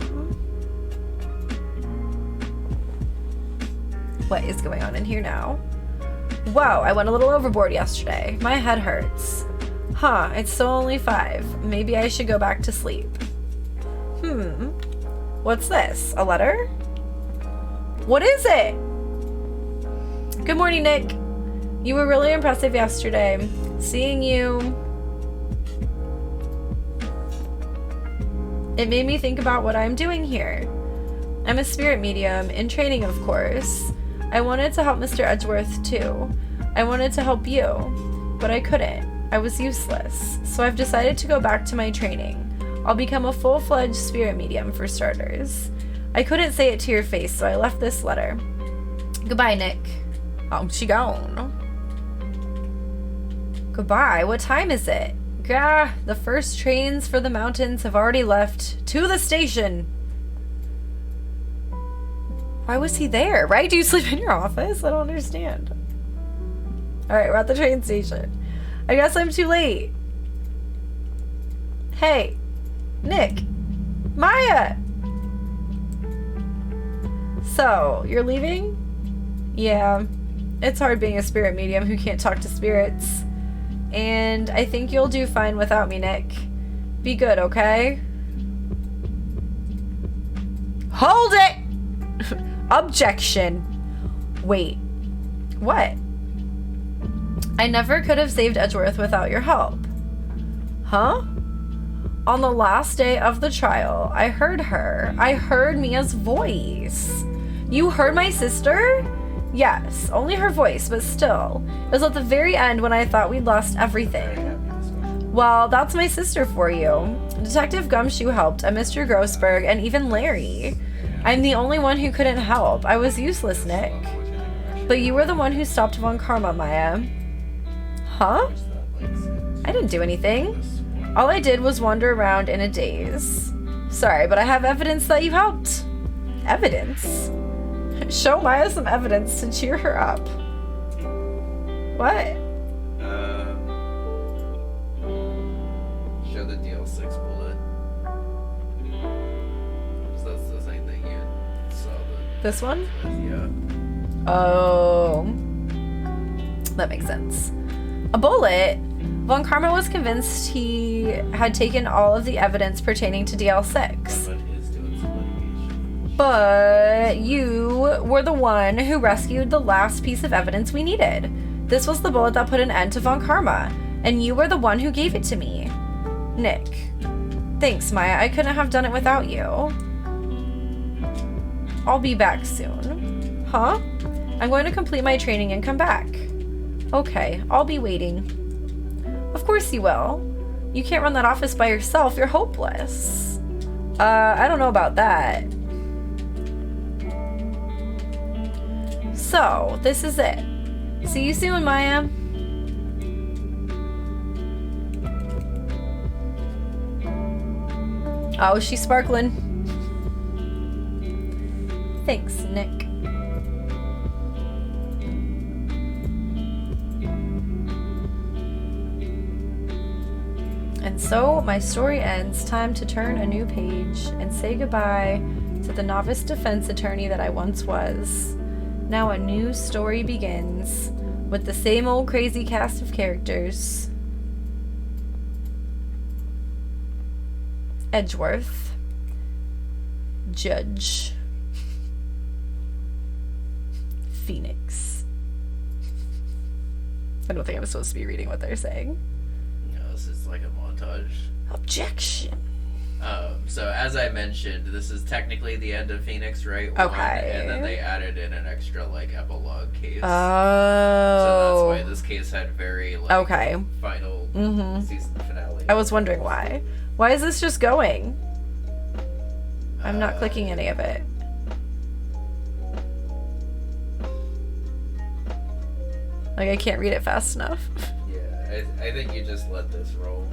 What is going on in here now? Whoa, I went a little overboard yesterday. My head hurts. Huh, it's still only 5. Maybe I should go back to sleep. What's this? A letter? What is it? Good morning, Nick. You were really impressive yesterday. Seeing you... It made me think about what I'm doing here. I'm a spirit medium, in training of course. I wanted to help Mr. Edgeworth too. I wanted to help you, but I couldn't. I was useless, so I've decided to go back to my training. I'll become a full-fledged spirit medium for starters. I couldn't say it to your face, so I left this letter. Goodbye, Nick. Oh, she gone. Goodbye? What time is it? Gah, the first trains for the mountains have already left. To the station! Why was he there? Right? Do you sleep in your office? I don't understand. Alright, we're at the train station. I guess I'm too late. Hey, Nick. Maya! So, you're leaving? Yeah. It's hard being a spirit medium who can't talk to spirits. And I think you'll do fine without me, Nick. Be good, okay? Hold it! Objection. Wait. What? I never could have saved Edgeworth without your help. Huh? On the last day of the trial, I heard her. I heard Mia's voice. You heard my sister? Yes, only her voice, but still. It was at the very end when I thought we'd lost everything. Well, that's my sister for you. Detective Gumshoe helped, and Mr. Grossberg, and even Larry. I'm the only one who couldn't help. I was useless, Nick. But you were the one who stopped Von Karma, Maya. Huh? I didn't do anything. All I did was wander around in a daze. Sorry, but I have evidence that you helped. Evidence? Show Maya some evidence to cheer her up. What? Show the DL6 bullet. So that's the thing that you saw. This one? Yeah. Oh. That makes sense. A bullet? Von Karma was convinced he had taken all of the evidence pertaining to DL6. But you were the one who rescued the last piece of evidence we needed. This was the bullet that put an end to Von Karma, and you were the one who gave it to me. Nick. Thanks, Maya. I couldn't have done it without you. I'll be back soon. Huh? I'm going to complete my training and come back. Okay, I'll be waiting. Of course you will. You can't run that office by yourself. You're hopeless. I don't know about that. So, this is it. See you soon, Maya. Oh, she's sparkling. Thanks, Nick. And so my story ends. Time to turn a new page and say goodbye to the novice defense attorney that I once was. Now a new story begins with the same old crazy cast of characters. Edgeworth. Judge. Phoenix. I don't think I'm supposed to be reading what they're saying. No. like a montage. Objection. So as I mentioned, this is technically the end of Phoenix Wright 1, Okay. and then they added in an extra like epilogue case. Oh. So that's why this case had very like Okay. final season finale. I was wondering why. Why is this just going? I'm not clicking any of it. Like I can't read it fast enough. Yeah, I think you just let this roll.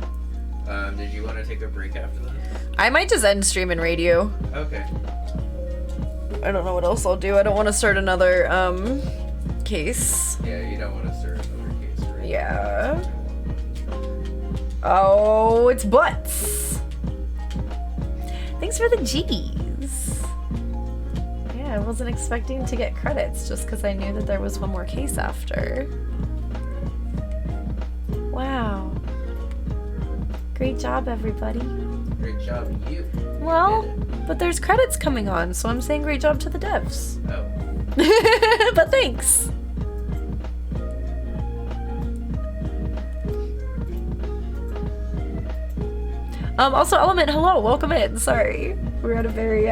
Did you want to take a break after this? I might just end stream and raid you. Okay. I don't know what else I'll do. I don't want to start another case. Yeah, you don't want to start another case, right? Yeah. Oh, it's butts. Thanks for the G's. Yeah, I wasn't expecting to get credits just because I knew that there was one more case after. Wow. Great job, everybody. Great job, you. Well, You did it. but there's credits coming on, so I'm saying great job to the devs. Oh. But thanks. Also, Element, hello, welcome in. Sorry. We're at a very,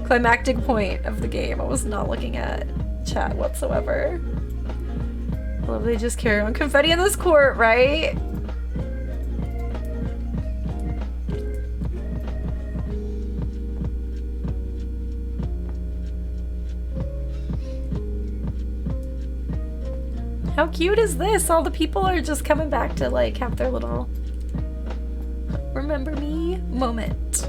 climactic point of the game. I was not looking at chat whatsoever. I love they just carry on confetti in this court, right? How cute is this? All the people are just coming back to like have their little remember me moment.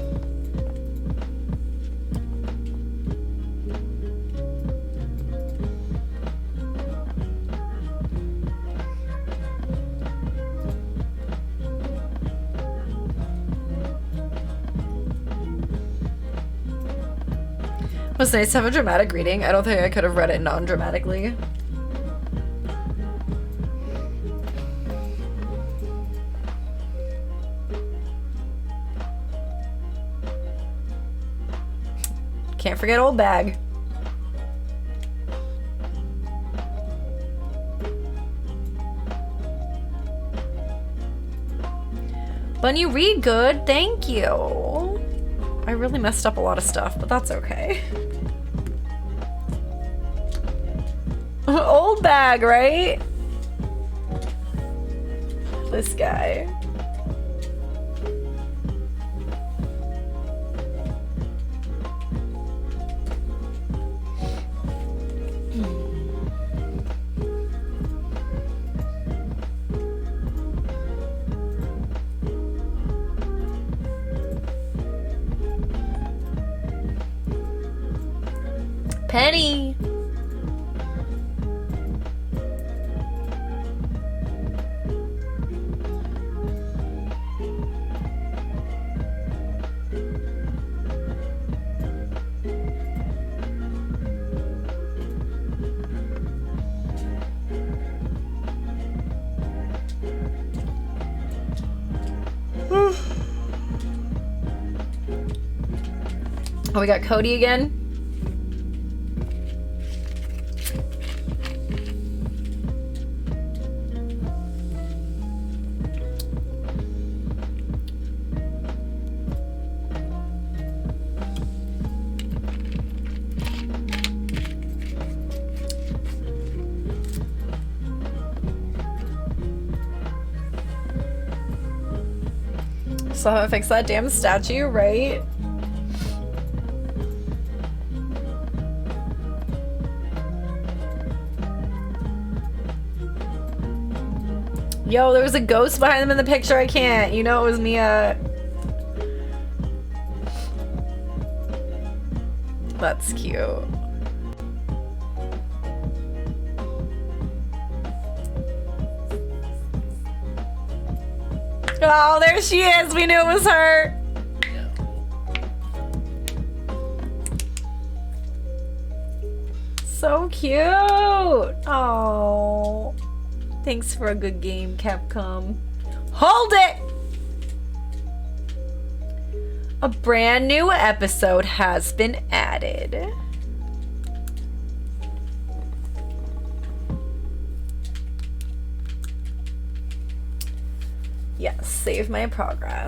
It was nice to have a dramatic reading. I don't think I could have read it non-dramatically. Can't forget old bag. Bun, you read good. Thank you. I really messed up a lot of stuff, but that's okay. Old bag, right? This guy. Penny. Oh, we got Cody again. So I fix that damn statue, right? Yo, there was a ghost behind them in the picture. I can't. You know it was Mia. That's cute. Oh, there she is. We knew it was her. So cute. Oh. Thanks for a good game, Capcom. Hold it! A brand new episode has been added. Yes, save my progress.